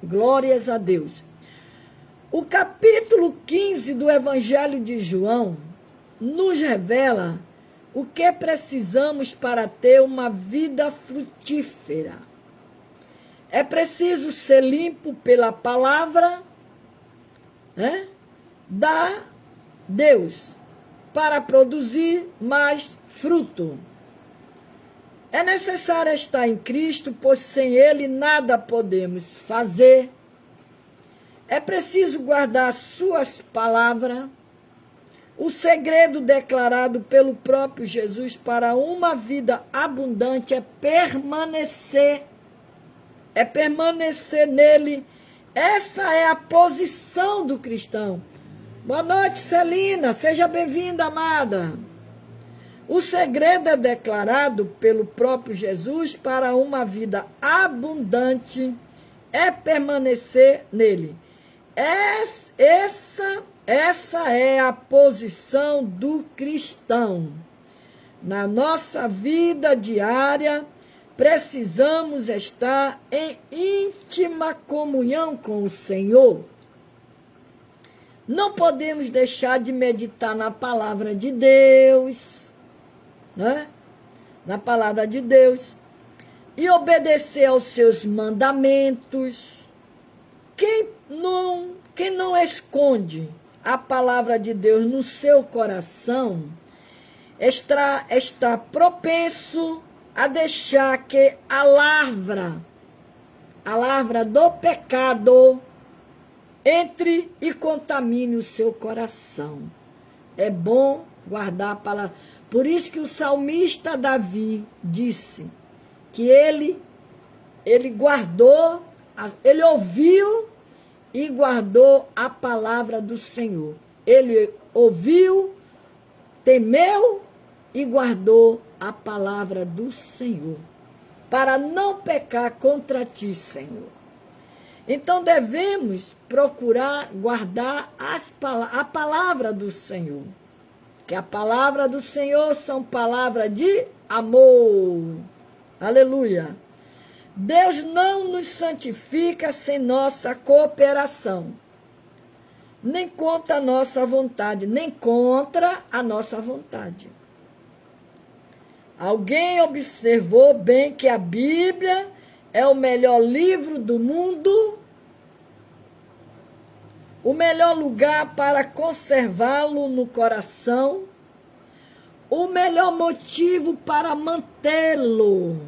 Glórias a Deus. O capítulo 15 do Evangelho de João nos revela o que precisamos para ter uma vida frutífera. É preciso ser limpo pela palavra, da Deus, para produzir mais fruto. É necessário estar em Cristo, pois sem Ele nada podemos fazer. É preciso guardar suas palavras. O segredo declarado pelo próprio Jesus para uma vida abundante é permanecer. É permanecer nele. Essa é a posição do cristão. Boa noite, Celina. Seja bem-vinda, amada. O segredo é declarado pelo próprio Jesus para uma vida abundante é permanecer nele. Essa é a posição do cristão. na nossa vida diária, precisamos estar em íntima comunhão com o Senhor. Não podemos deixar de meditar na palavra de Deus, né? Na palavra de Deus, e obedecer aos seus mandamentos. Quem não esconde a palavra de Deus no seu coração, está propenso a deixar que a lavra do pecado, entre e contamine o seu coração. É bom guardar a palavra. Por isso que o salmista Davi disse que ele guardou, ele ouviu e guardou a palavra do Senhor. Ele ouviu, temeu e guardou a palavra do Senhor, para não pecar contra ti, Senhor. Então devemos procurar guardar a palavra do Senhor, que a palavra do Senhor são palavras de amor. Aleluia. Deus não nos santifica sem nossa cooperação, nem contra a nossa vontade, nem contra a nossa vontade. Alguém observou bem que a Bíblia é o melhor livro do mundo, o melhor lugar para conservá-lo no coração, o melhor motivo para mantê-lo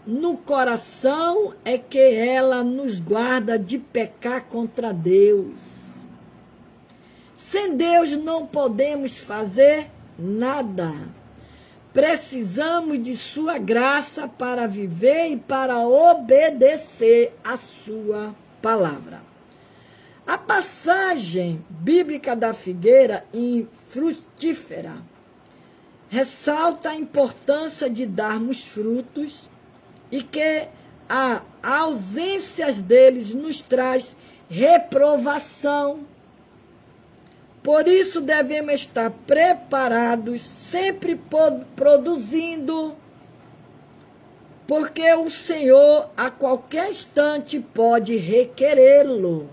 no coração é que ela nos guarda de pecar contra Deus. Sem Deus não podemos fazer nada. Precisamos de sua graça para viver e para obedecer a sua palavra. A passagem bíblica da figueira infrutífera ressalta a importância de darmos frutos e que a ausência deles nos traz reprovação. Por isso devemos estar preparados, sempre produzindo, porque o Senhor a qualquer instante pode requerê-lo.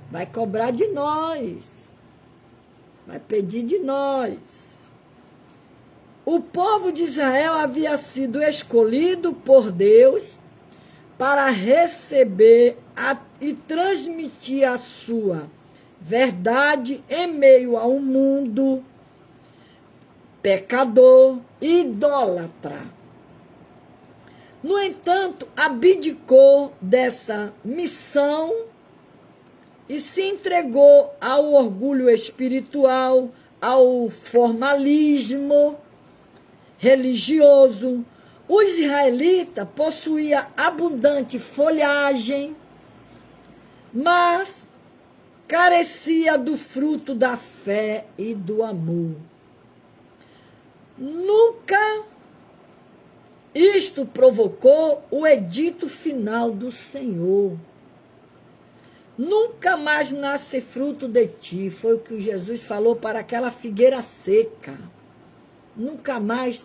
Vai cobrar de nós, vai pedir de nós. O povo de Israel havia sido escolhido por Deus para receber e transmitir a sua verdade em meio a um mundo pecador, idólatra. No entanto, abdicou dessa missão e se entregou ao orgulho espiritual, ao formalismo religioso. O israelita possuía abundante folhagem, mas carecia do fruto da fé e do amor. Nunca isto provocou o edito final do Senhor. Nunca mais nasce fruto de ti, foi o que Jesus falou para aquela figueira seca. Nunca mais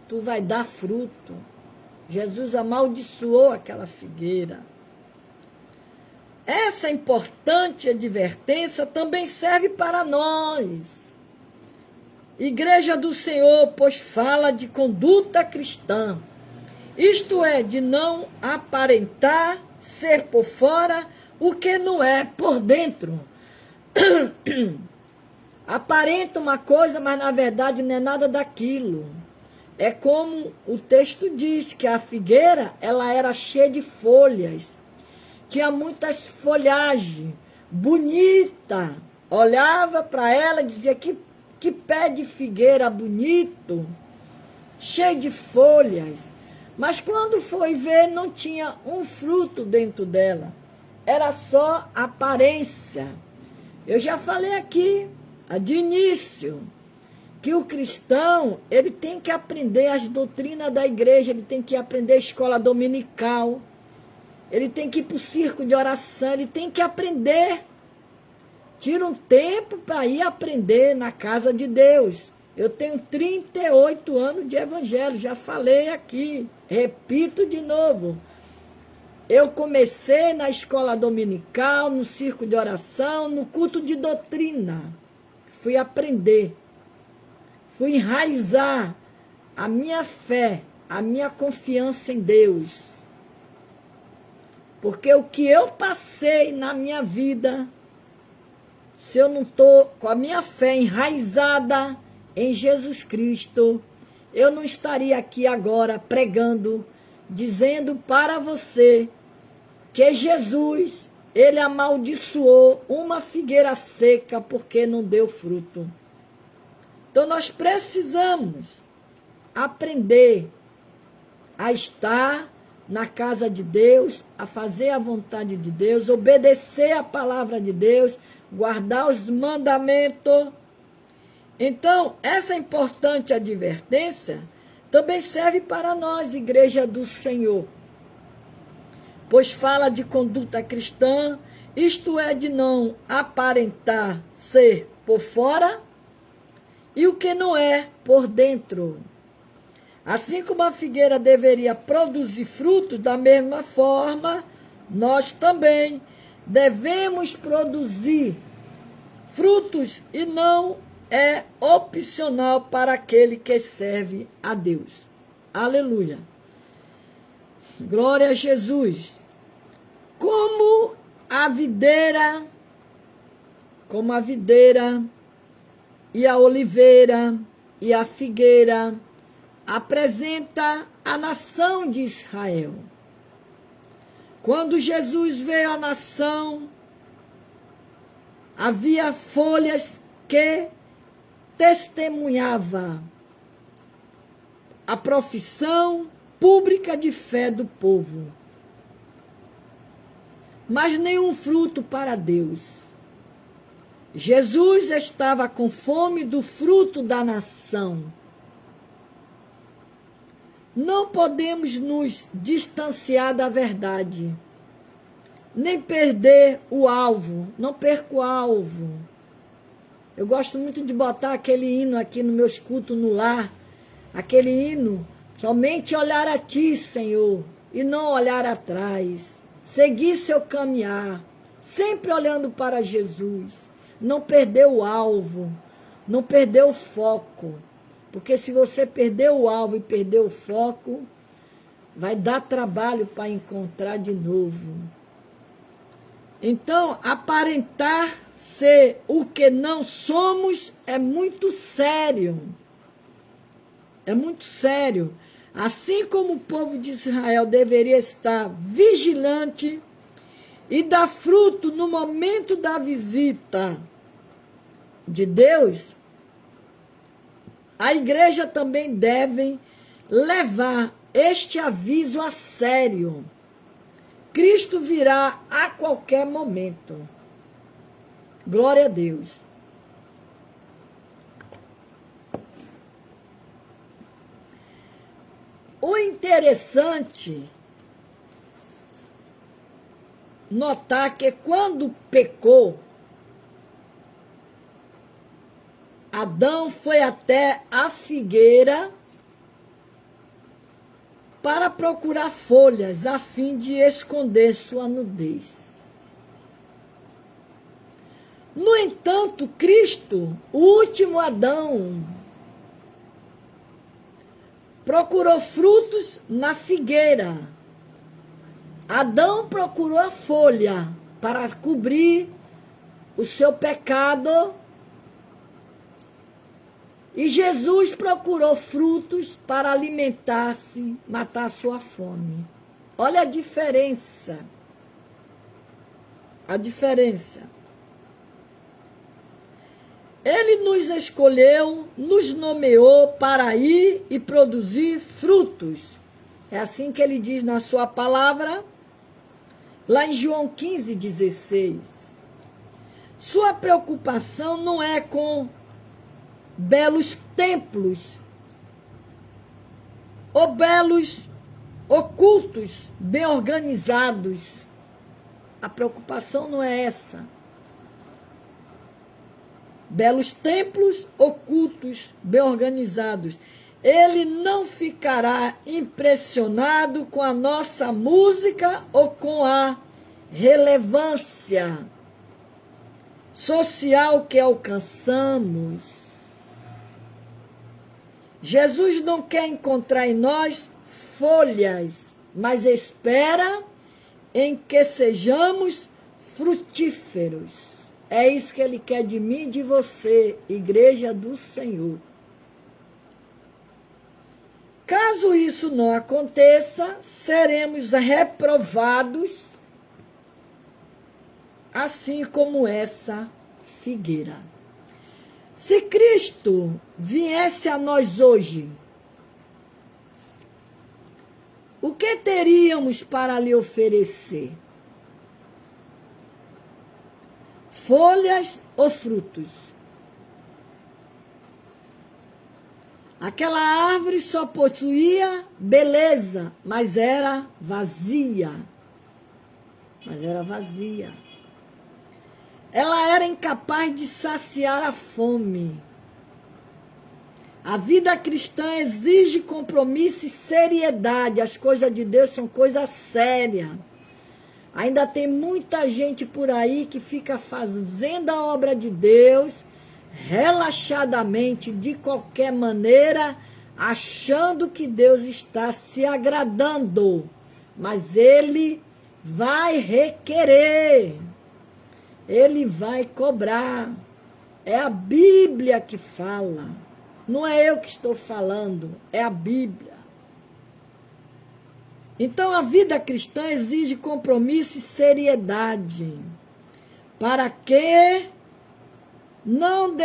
tu vai dar fruto. Jesus amaldiçoou aquela figueira. Essa importante advertência também serve para nós. Igreja do Senhor, pois fala de conduta cristã. Isto é, de não aparentar ser por fora o que não é por dentro. Aparenta uma coisa, mas na verdade não é nada daquilo. É como o texto diz, que a figueira, ela era cheia de folhas. Tinha muitas folhagens, bonita. Olhava para ela e dizia, que pé de figueira bonito, cheio de folhas. Mas quando foi ver, não tinha um fruto dentro dela. Era só aparência. Eu já falei aqui, de início, que o cristão, ele tem que aprender as doutrinas da igreja, ele tem que aprender a escola dominical, ele tem que ir para o circo de oração, ele tem que aprender. Tira um tempo para ir aprender na casa de Deus. Eu tenho 38 anos de evangelho, já falei aqui, repito de novo. Eu comecei na escola dominical, no circo de oração, no culto de doutrina. Fui aprender, fui enraizar a minha fé, a minha confiança em Deus. Porque o que eu passei na minha vida, se eu não estou com a minha fé enraizada em Jesus Cristo, eu não estaria aqui agora pregando, dizendo para você que Jesus, ele amaldiçoou uma figueira seca porque não deu fruto. Então nós precisamos aprender a estar na casa de Deus, a fazer a vontade de Deus, obedecer a palavra de Deus, guardar os mandamentos. Então, essa importante advertência também serve para nós, Igreja do Senhor, pois fala de conduta cristã, isto é, de não aparentar ser por fora e o que não é por dentro. Assim como a figueira deveria produzir frutos, da mesma forma, nós também devemos produzir frutos e não é opcional para aquele que serve a Deus. Aleluia. Glória a Jesus. Como a videira e a oliveira e a figueira apresenta a nação de Israel. Quando Jesus veio à nação, havia folhas que testemunhava a profissão pública de fé do povo, mas nenhum fruto para Deus. Jesus estava com fome do fruto da nação. Não podemos nos distanciar da verdade, nem perder o alvo. Não perca o alvo. Eu gosto muito de botar aquele hino aqui no meus cultos no lar, aquele hino: somente olhar a ti, Senhor, e não olhar atrás. Seguir seu caminhar, sempre olhando para Jesus. Não perder o alvo, não perder o foco. Porque se você perder o alvo e perder o foco, vai dar trabalho para encontrar de novo. Então, aparentar ser o que não somos é muito sério. É muito sério. Assim como o povo de Israel deveria estar vigilante e dar fruto no momento da visita de Deus, a igreja também deve levar este aviso a sério. Cristo virá a qualquer momento. Glória a Deus. O interessante notar que quando pecou, Adão foi até a figueira para procurar folhas a fim de esconder sua nudez. No entanto, Cristo, o último Adão, procurou frutos na figueira. Adão procurou a folha para cobrir o seu pecado. E Jesus procurou frutos para alimentar-se, matar sua fome. Olha a diferença. A diferença. Ele nos escolheu, nos nomeou para ir e produzir frutos. É assim que ele diz na sua palavra, lá em João 15,16. Sua preocupação não é com belos templos ou belos ocultos, bem organizados. A preocupação não é essa. belos templos ocultos, bem organizados. Ele não ficará impressionado com a nossa música ou com a relevância social que alcançamos. Jesus não quer encontrar em nós folhas, mas espera em que sejamos frutíferos. É isso que ele quer de mim e de você, igreja do Senhor. Caso isso não aconteça, seremos reprovados, assim como essa figueira. Se Cristo viesse a nós hoje, o que teríamos para lhe oferecer? Folhas ou frutos? Aquela árvore só possuía beleza, mas era vazia. Ela era incapaz de saciar a fome. A vida cristã exige compromisso e seriedade. As coisas de Deus são coisas sérias. Ainda tem muita gente por aí que fica fazendo a obra de Deus relaxadamente, de qualquer maneira, achando que Deus está se agradando. Mas Ele vai requerer. Ele vai cobrar. É a Bíblia que fala. Não é eu que estou falando, é a Bíblia. Então a vida cristã exige compromisso e seriedade. Para que não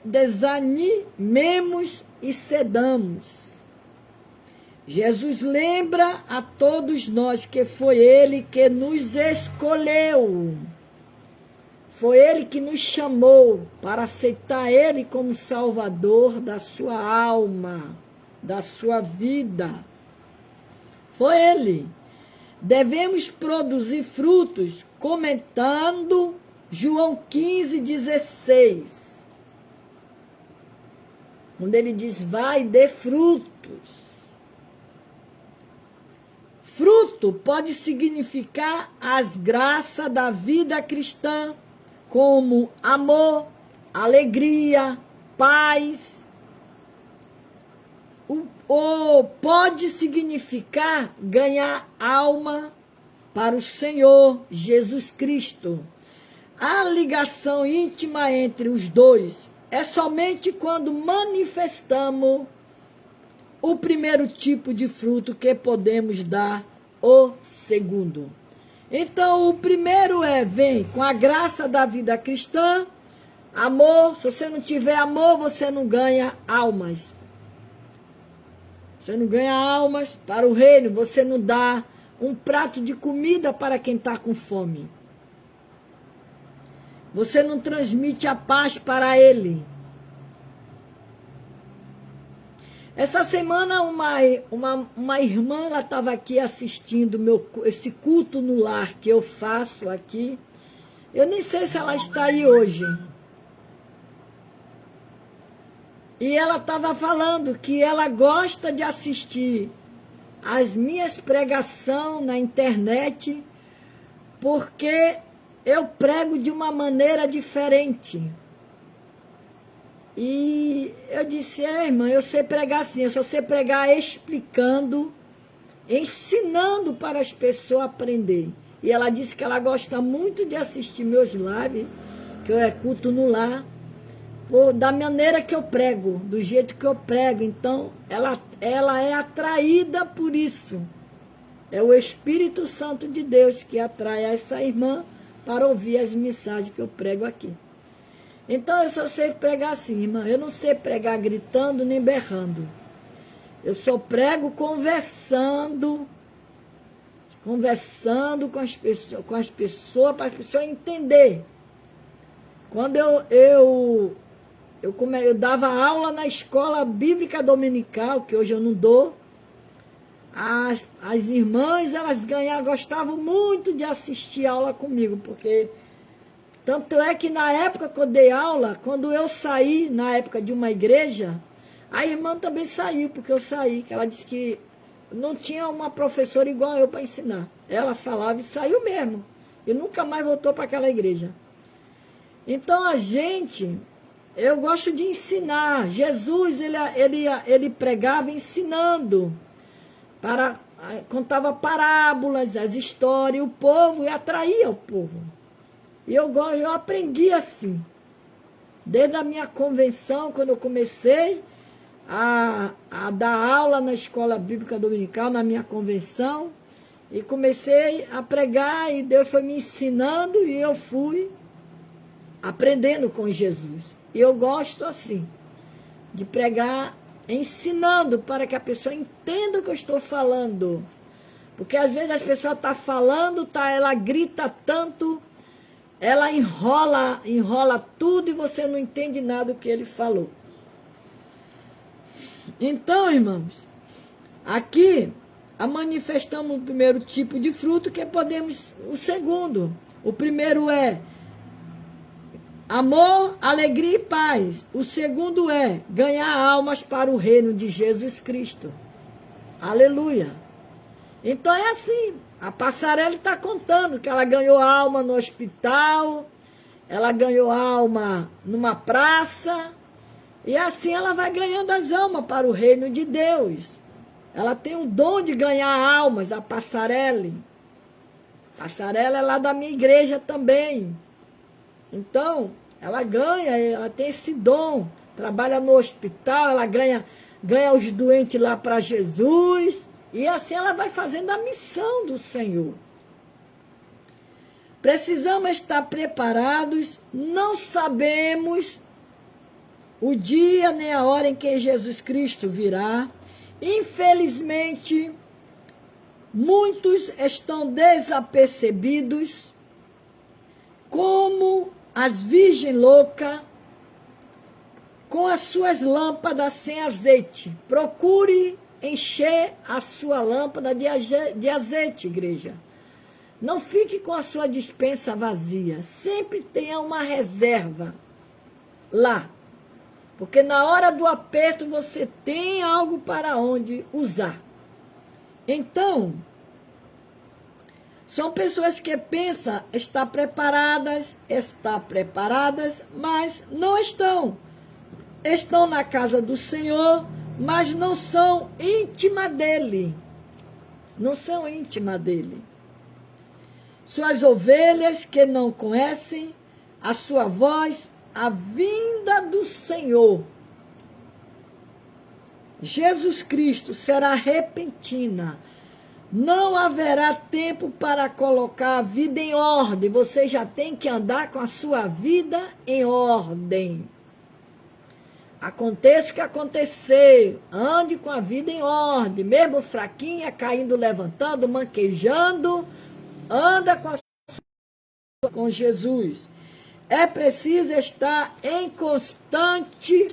desanimemos e cedamos. Jesus lembra a todos nós que foi Ele que nos escolheu. Foi Ele que nos chamou para aceitar Ele como Salvador da sua alma, da sua vida. Foi Ele. Devemos produzir frutos, comentando João 15,16. Quando ele diz, vai, dê frutos. Fruto pode significar as graças da vida cristã, como amor, alegria, paz. Ou pode significar ganhar alma para o Senhor Jesus Cristo. A ligação íntima entre os dois é somente quando manifestamos o primeiro tipo de fruto que podemos dar o segundo. Então, o primeiro vem com a graça da vida cristã, amor. Se você não tiver amor, você não ganha almas. Você não ganha almas para o reino, você não dá um prato de comida para quem está com fome. Você não transmite a paz para ele. Essa semana uma irmã, ela estava aqui assistindo esse culto no lar que eu faço aqui. Eu nem sei se ela está aí hoje. E ela estava falando que ela gosta de assistir as minhas pregações na internet, porque eu prego de uma maneira diferente. E eu disse, irmã, eu sei pregar assim, eu só sei pregar explicando, ensinando para as pessoas aprender. E ela disse que ela gosta muito de assistir meus lives, que eu culto no lar, da maneira que eu prego, do jeito que eu prego. Então, ela é atraída por isso. É o Espírito Santo de Deus que atrai essa irmã para ouvir as mensagens que eu prego aqui. Então, eu só sei pregar assim, irmã. Eu não sei pregar gritando nem berrando. Eu só prego conversando com as pessoas para as pessoas entenderem. Quando eu dava aula na escola bíblica dominical, que hoje eu não dou, as irmãs, elas gostavam muito de assistir aula comigo, porque Tanto é que na época que eu dei aula, quando eu saí, na época de uma igreja, a irmã também saiu, porque eu saí, que ela disse que não tinha uma professora igual eu para ensinar. Ela falava e saiu mesmo. E nunca mais voltou para aquela igreja. Então eu gosto de ensinar. Jesus, ele pregava ensinando, contava parábolas, as histórias, o povo, e atraía o povo. E eu aprendi assim. Desde a minha convenção, quando eu comecei a dar aula na escola bíblica dominical, na minha convenção, e comecei a pregar, e Deus foi me ensinando, e eu fui aprendendo com Jesus. E eu gosto assim, de pregar ensinando para que a pessoa entenda o que eu estou falando. Porque às vezes as pessoas estão falando, ela grita tanto, ela enrola tudo e você não entende nada do que ele falou. Então, irmãos, aqui manifestamos o primeiro tipo de fruto, que podemos o segundo. O primeiro é amor, alegria e paz. O segundo é ganhar almas para o reino de Jesus Cristo. Aleluia. Então é assim. A Passarelli está contando que ela ganhou alma no hospital, ela ganhou alma numa praça, e assim ela vai ganhando as almas para o reino de Deus. Ela tem o dom de ganhar almas, a Passarelli. Passarelli é lá da minha igreja também. Então, ela tem esse dom, trabalha no hospital, ela ganha os doentes lá para Jesus, e assim ela vai fazendo a missão do Senhor. Precisamos estar preparados, não sabemos o dia nem a hora em que Jesus Cristo virá. Infelizmente, muitos estão desapercebidos, como as virgens loucas, com as suas lâmpadas sem azeite. Procure encher a sua lâmpada de azeite, igreja. Não fique com a sua despensa vazia. Sempre tenha uma reserva lá. Porque na hora do aperto você tem algo para onde usar. Então, são pessoas que pensam estar preparadas, mas não estão. Estão na casa do Senhor, mas não são íntima dele. Não são íntima dele. Suas ovelhas que não conhecem a sua voz, a vinda do Senhor. Jesus Cristo será repentina. Não haverá tempo para colocar a vida em ordem. Você já tem que andar com a sua vida em ordem. Aconteça o que acontecer, ande com a vida em ordem. Mesmo fraquinha, caindo, levantando, manquejando, anda com Jesus. É preciso estar em constante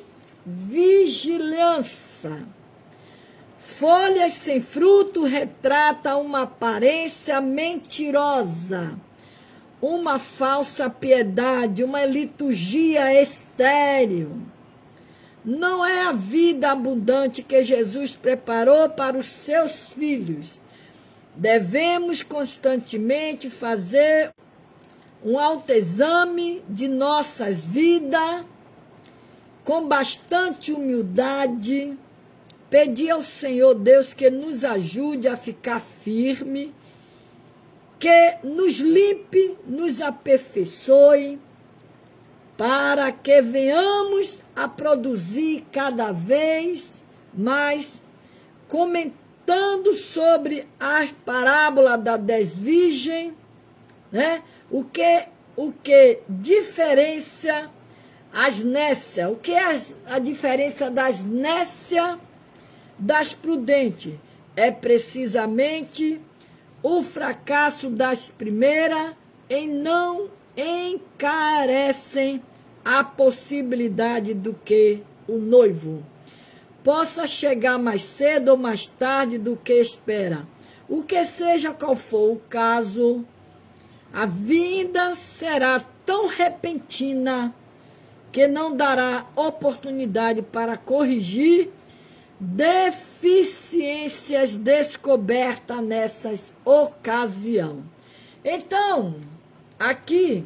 vigilância. Folhas sem fruto retratam uma aparência mentirosa, uma falsa piedade, uma liturgia estéril. Não é a vida abundante que Jesus preparou para os seus filhos. Devemos constantemente fazer um autoexame de nossas vidas, com bastante humildade, pedir ao Senhor Deus que nos ajude a ficar firme, que nos limpe, nos aperfeiçoe, para que venhamos a produzir cada vez mais, comentando sobre a parábola das 10 virgens, né? O que diferencia as nécias? O que é a diferença das nécias das prudentes? É precisamente o fracasso das primeiras em não encarecem a possibilidade do que o noivo possa chegar mais cedo ou mais tarde do que espera. O que seja qual for o caso, A vinda será tão repentina que não dará oportunidade para corrigir deficiências descobertas nessas ocasiões. Então, aqui,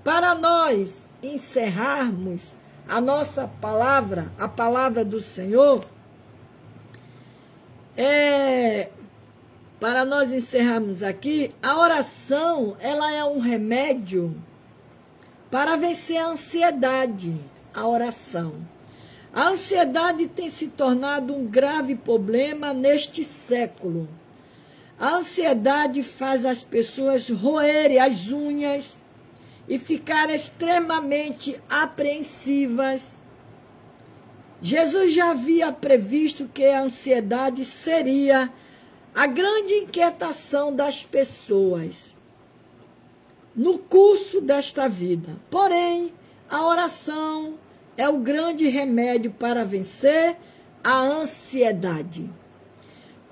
para nós encerrarmos a nossa palavra, a palavra do Senhor, para nós encerrarmos aqui, a oração, ela é um remédio para vencer a ansiedade, a oração. A ansiedade tem se tornado um grave problema neste século. A ansiedade faz as pessoas roerem as unhas e ficarem extremamente apreensivas. Jesus já havia previsto que a ansiedade seria a grande inquietação das pessoas no curso desta vida. Porém, a oração é o grande remédio para vencer a ansiedade.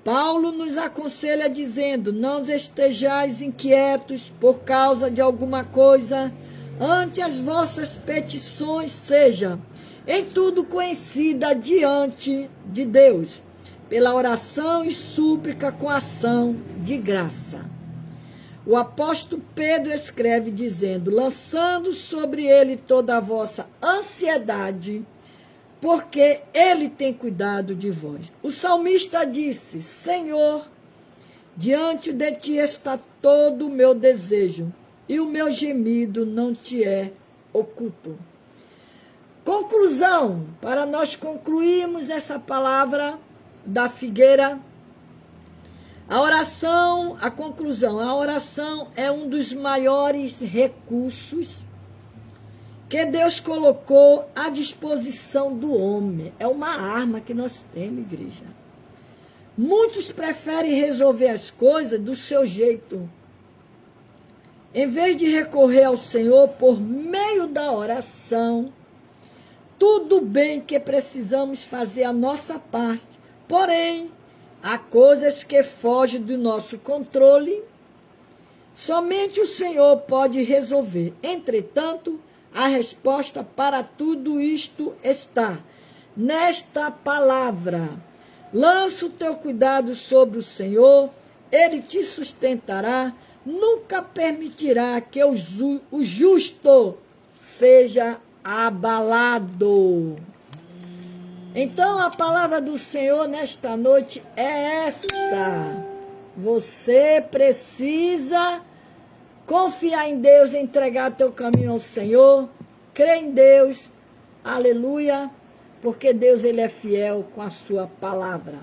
Paulo nos aconselha dizendo: não estejais inquietos por causa de alguma coisa, ante as vossas petições seja em tudo conhecida diante de Deus, pela oração e súplica com ação de graça. O apóstolo Pedro escreve dizendo: lançando sobre ele toda a vossa ansiedade, porque ele tem cuidado de vós. O salmista disse: Senhor, diante de ti está todo o meu desejo, e o meu gemido não te é oculto. Conclusão, para nós concluirmos essa palavra da figueira, a oração é um dos maiores recursos que Deus colocou à disposição do homem. É uma arma que nós temos, igreja. Muitos preferem resolver as coisas do seu jeito, em vez de recorrer ao Senhor por meio da oração. Tudo bem que precisamos fazer a nossa parte, porém, há coisas que fogem do nosso controle. Somente o Senhor pode resolver. Entretanto, a resposta para tudo isto está nesta palavra. Lança o teu cuidado sobre o Senhor, Ele te sustentará, nunca permitirá que o justo seja abalado. Então a palavra do Senhor nesta noite é essa. Você precisa confiar em Deus, entregar teu caminho ao Senhor, crer em Deus, aleluia, porque Deus ele é fiel com a sua palavra.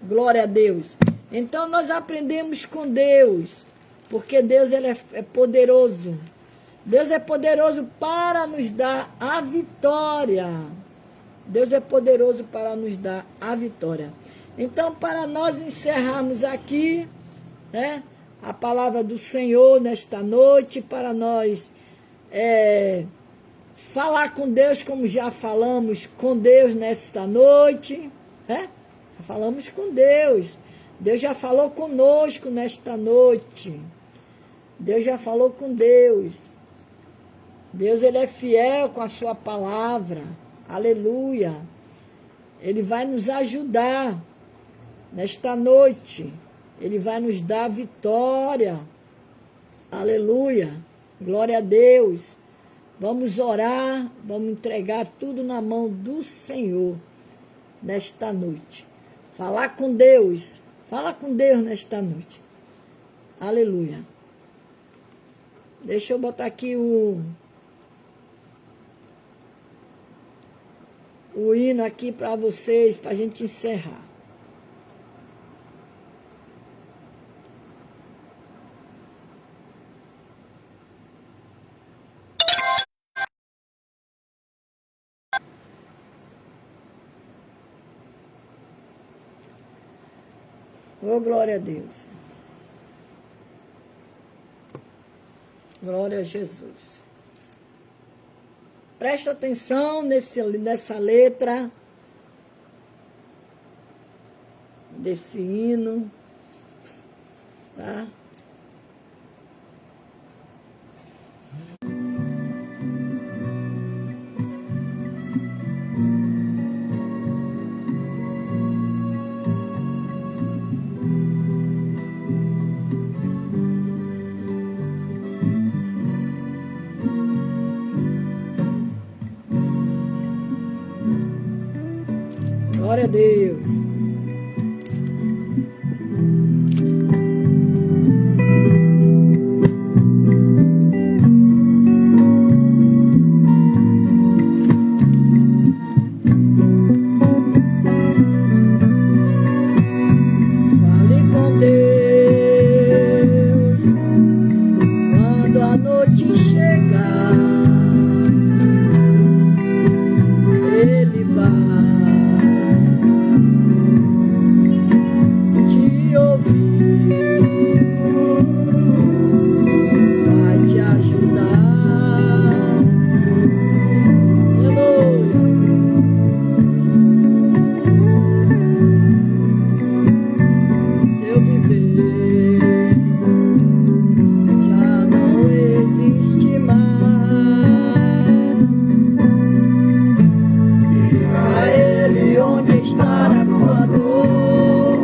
Glória a Deus. Então nós aprendemos com Deus, porque Deus ele é poderoso. Deus é poderoso para nos dar a vitória. Deus é poderoso para nos dar a vitória. Então, para nós encerrarmos aqui, né, a palavra do Senhor nesta noite, para nós falar com Deus, como já falamos com Deus nesta noite, né? Falamos com Deus. Deus já falou conosco nesta noite. Deus já falou com Deus. Deus ele é fiel com a sua palavra. Aleluia. Ele vai nos ajudar nesta noite. Ele vai nos dar vitória. Aleluia. Glória a Deus. Vamos orar, vamos entregar tudo na mão do Senhor nesta noite. Falar com Deus. Fala com Deus nesta noite. Aleluia. Deixa eu botar aqui o hino aqui para vocês, para a gente encerrar. Oh, glória a Deus. Glória a Jesus. Presta atenção nessa letra desse hino, tá? Glória a Deus. Fale com Deus quando a noite chegar. Ele vai te ouvir, vai te ajudar. Aleluia. Teu viver já não existe mais. A Ele onde está a tua dor,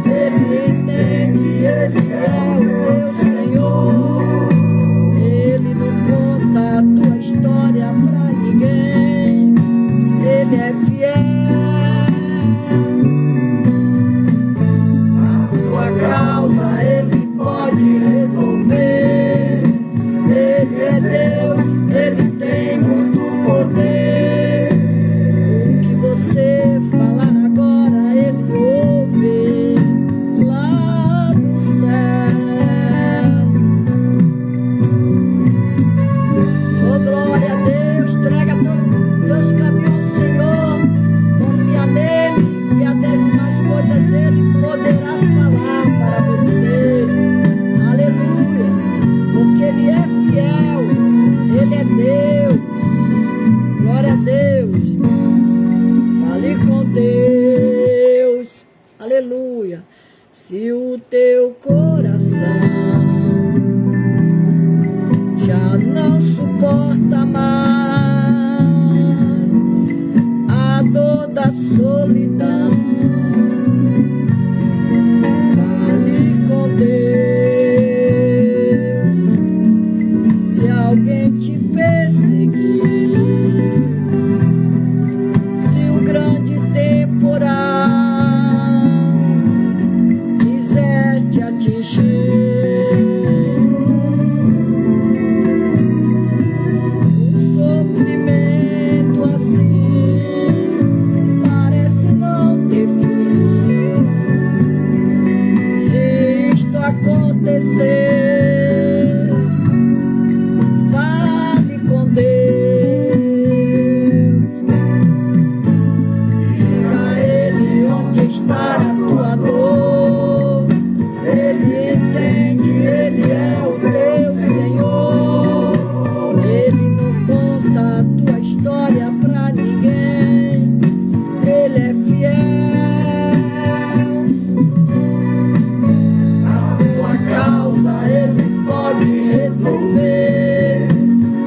Ele entende, Ele é o teu Senhor. Ele não conta a tua história pra ninguém, Ele é fiel. A tua causa Ele pode resolver. Ele é Deus, Ele tem muito poder. O que você falar agora, Ele ouve lá do céu. Oh, glória a Deus, entrega teus caminhos ao Senhor, confia nele e até mais coisas Ele poderá falar para você. Aleluia, porque Ele é fiel, Ele é Deus. Glória a Deus. Fale com Deus, aleluia. Se o teu coração já não suporta mais a dor da solidão, fale com Deus. Se alguém te perseguir, se um grande temporal quiser te atingir, um sofrimento assim parece não ter fim. Se isto acontecer, fale com Deus. Diga a Ele onde está a tua dor. Ele entende, Ele é o teu Senhor. Ele não conta a tua história pra ninguém, Ele é fiel. A tua causa Ele pode resolver.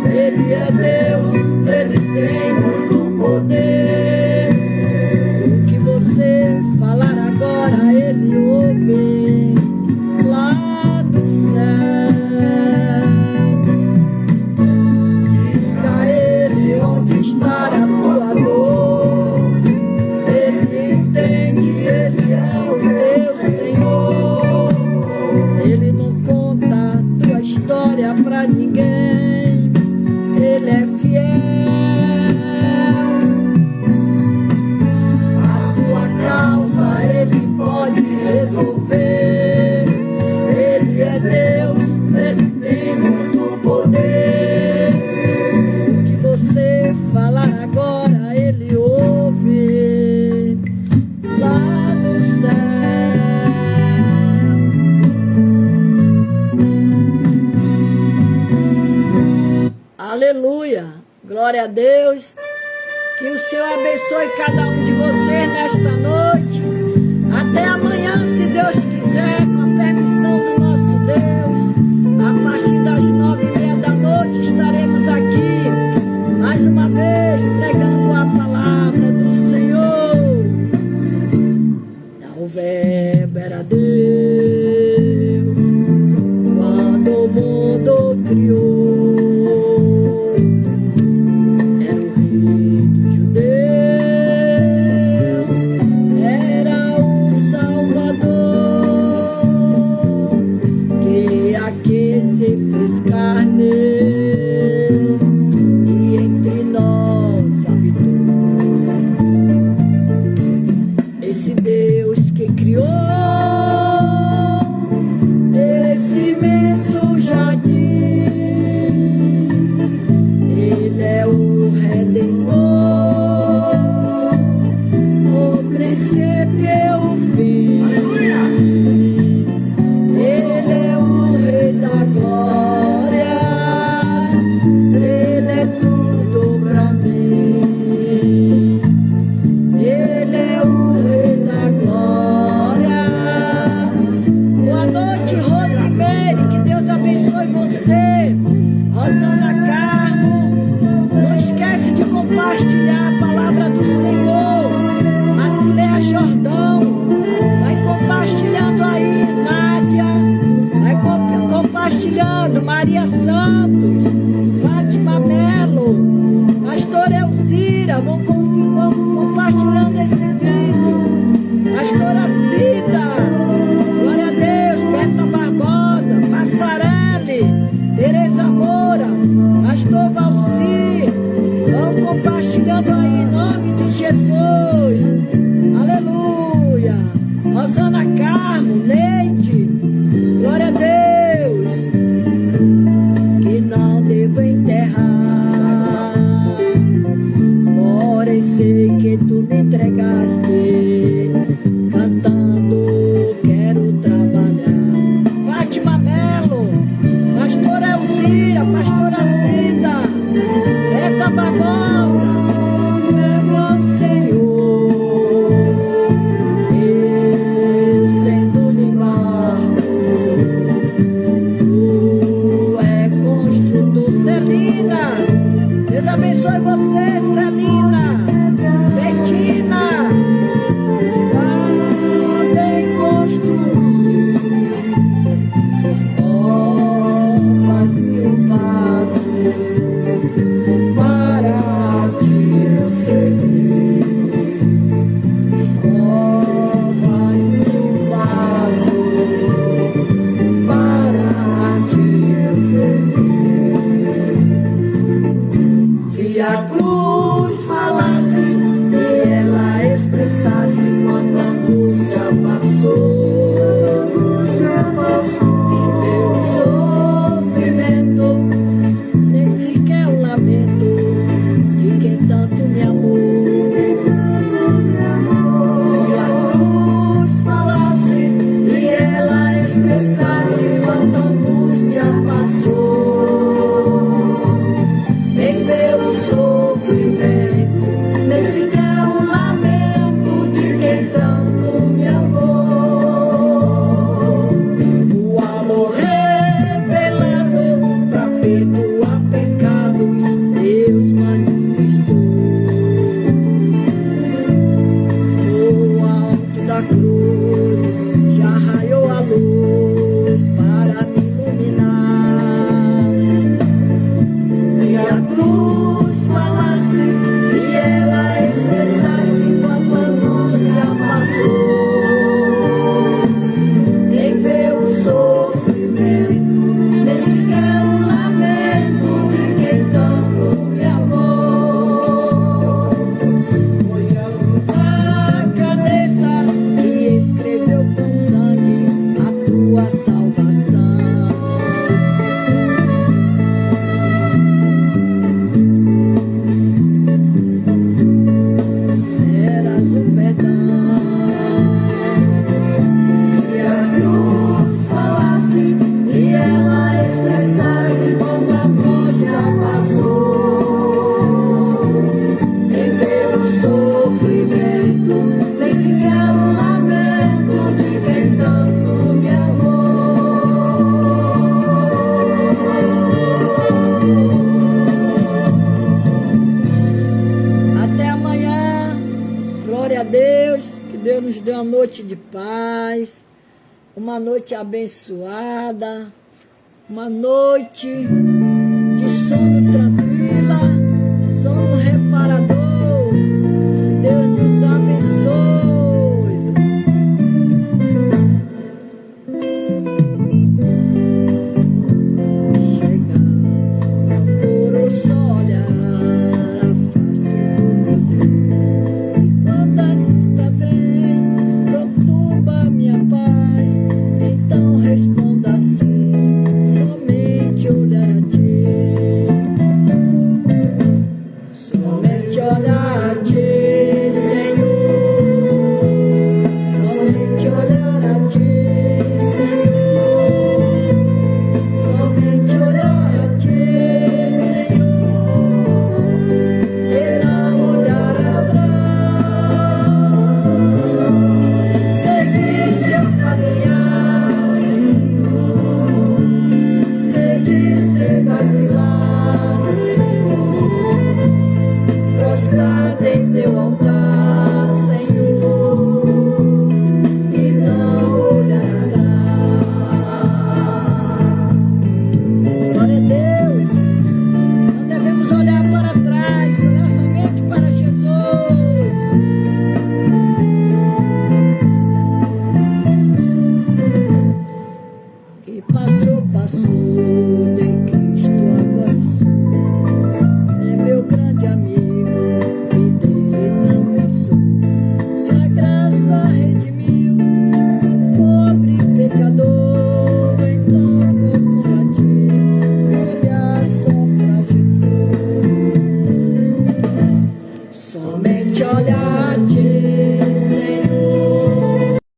Ele é Deus, Ele tem muito poder. O que você falar agora, Ele ouve lá do céu. Diga a Ele onde está a tua dor. Ele entende, Ele é o teu Senhor. Ele não conta a tua história pra ninguém, Ele é fiel. A tua causa Ele pode resolver. Ele é Deus, Ele tem muito poder. O que você falar agora, Ele ouve lá do céu. Aleluia, glória a Deus. Que o Senhor abençoe cada um de vocês nesta noite. Até amanhã, se Deus quiser, com a permissão do nosso Deus, a partir das 9h30 da noite. Rosana Carmo, não esquece de compartilhar a palavra do Senhor. Macileia Jordão, vai compartilhando aí. Nádia, vai compartilhando. Maria Santos, Fátima Melo, Pastor Elzira, vão compartilhando esse vídeo. Pastora Cida, glória a Deus. Berta Barbosa, Passarelli, Tereza Moura, Pastor Valci, vão compartilhando aí em nome de Jesus. Aleluia. Rosana Carmo, Neide, glória a Deus. Que não devo enterrar, porém sei que tu me entregaste. Cantando quero trabalhar. Fátima Melo, Pastora Elzira, Pastora Cida, Berta Barbosa, meu Senhor, eu sendo de barro, tu é construtor. Celina, Deus abençoe você, Celina. Betina, bem construir, faz-me um vaso para te servir. Faz-me um vaso para te servir. Se a cruz falasse e ela expressasse quanta angústia passou, e o sofrimento, nem sequer um lamento de quem tanto me amou. Se a cruz falasse e ela expressasse quanta angústia passou, nem ver o sofrimento, nem sequer um lamento de quem tanto me amou. O amor revelado para perdoar pecados, Deus manifestou. No alto da cruz já raiou a luz para me iluminar. Se a cruz falasse e ela expressasse quanta angústia passou, nem ver o sofrimento, nem sequer um lamento de quem tanto me amou. A caneta que escreveu com sangue a tua salvação. Eras o perdão. Se a cruz falasse e ela expressasse quanta angústia passou, nem ver o sofrimento, nem sequer um lamento de quem tanto me amou. Até amanhã. Glória a Deus. Que Deus nos dê uma noite de paz, uma noite abençoada, uma noite de sono tranquilo.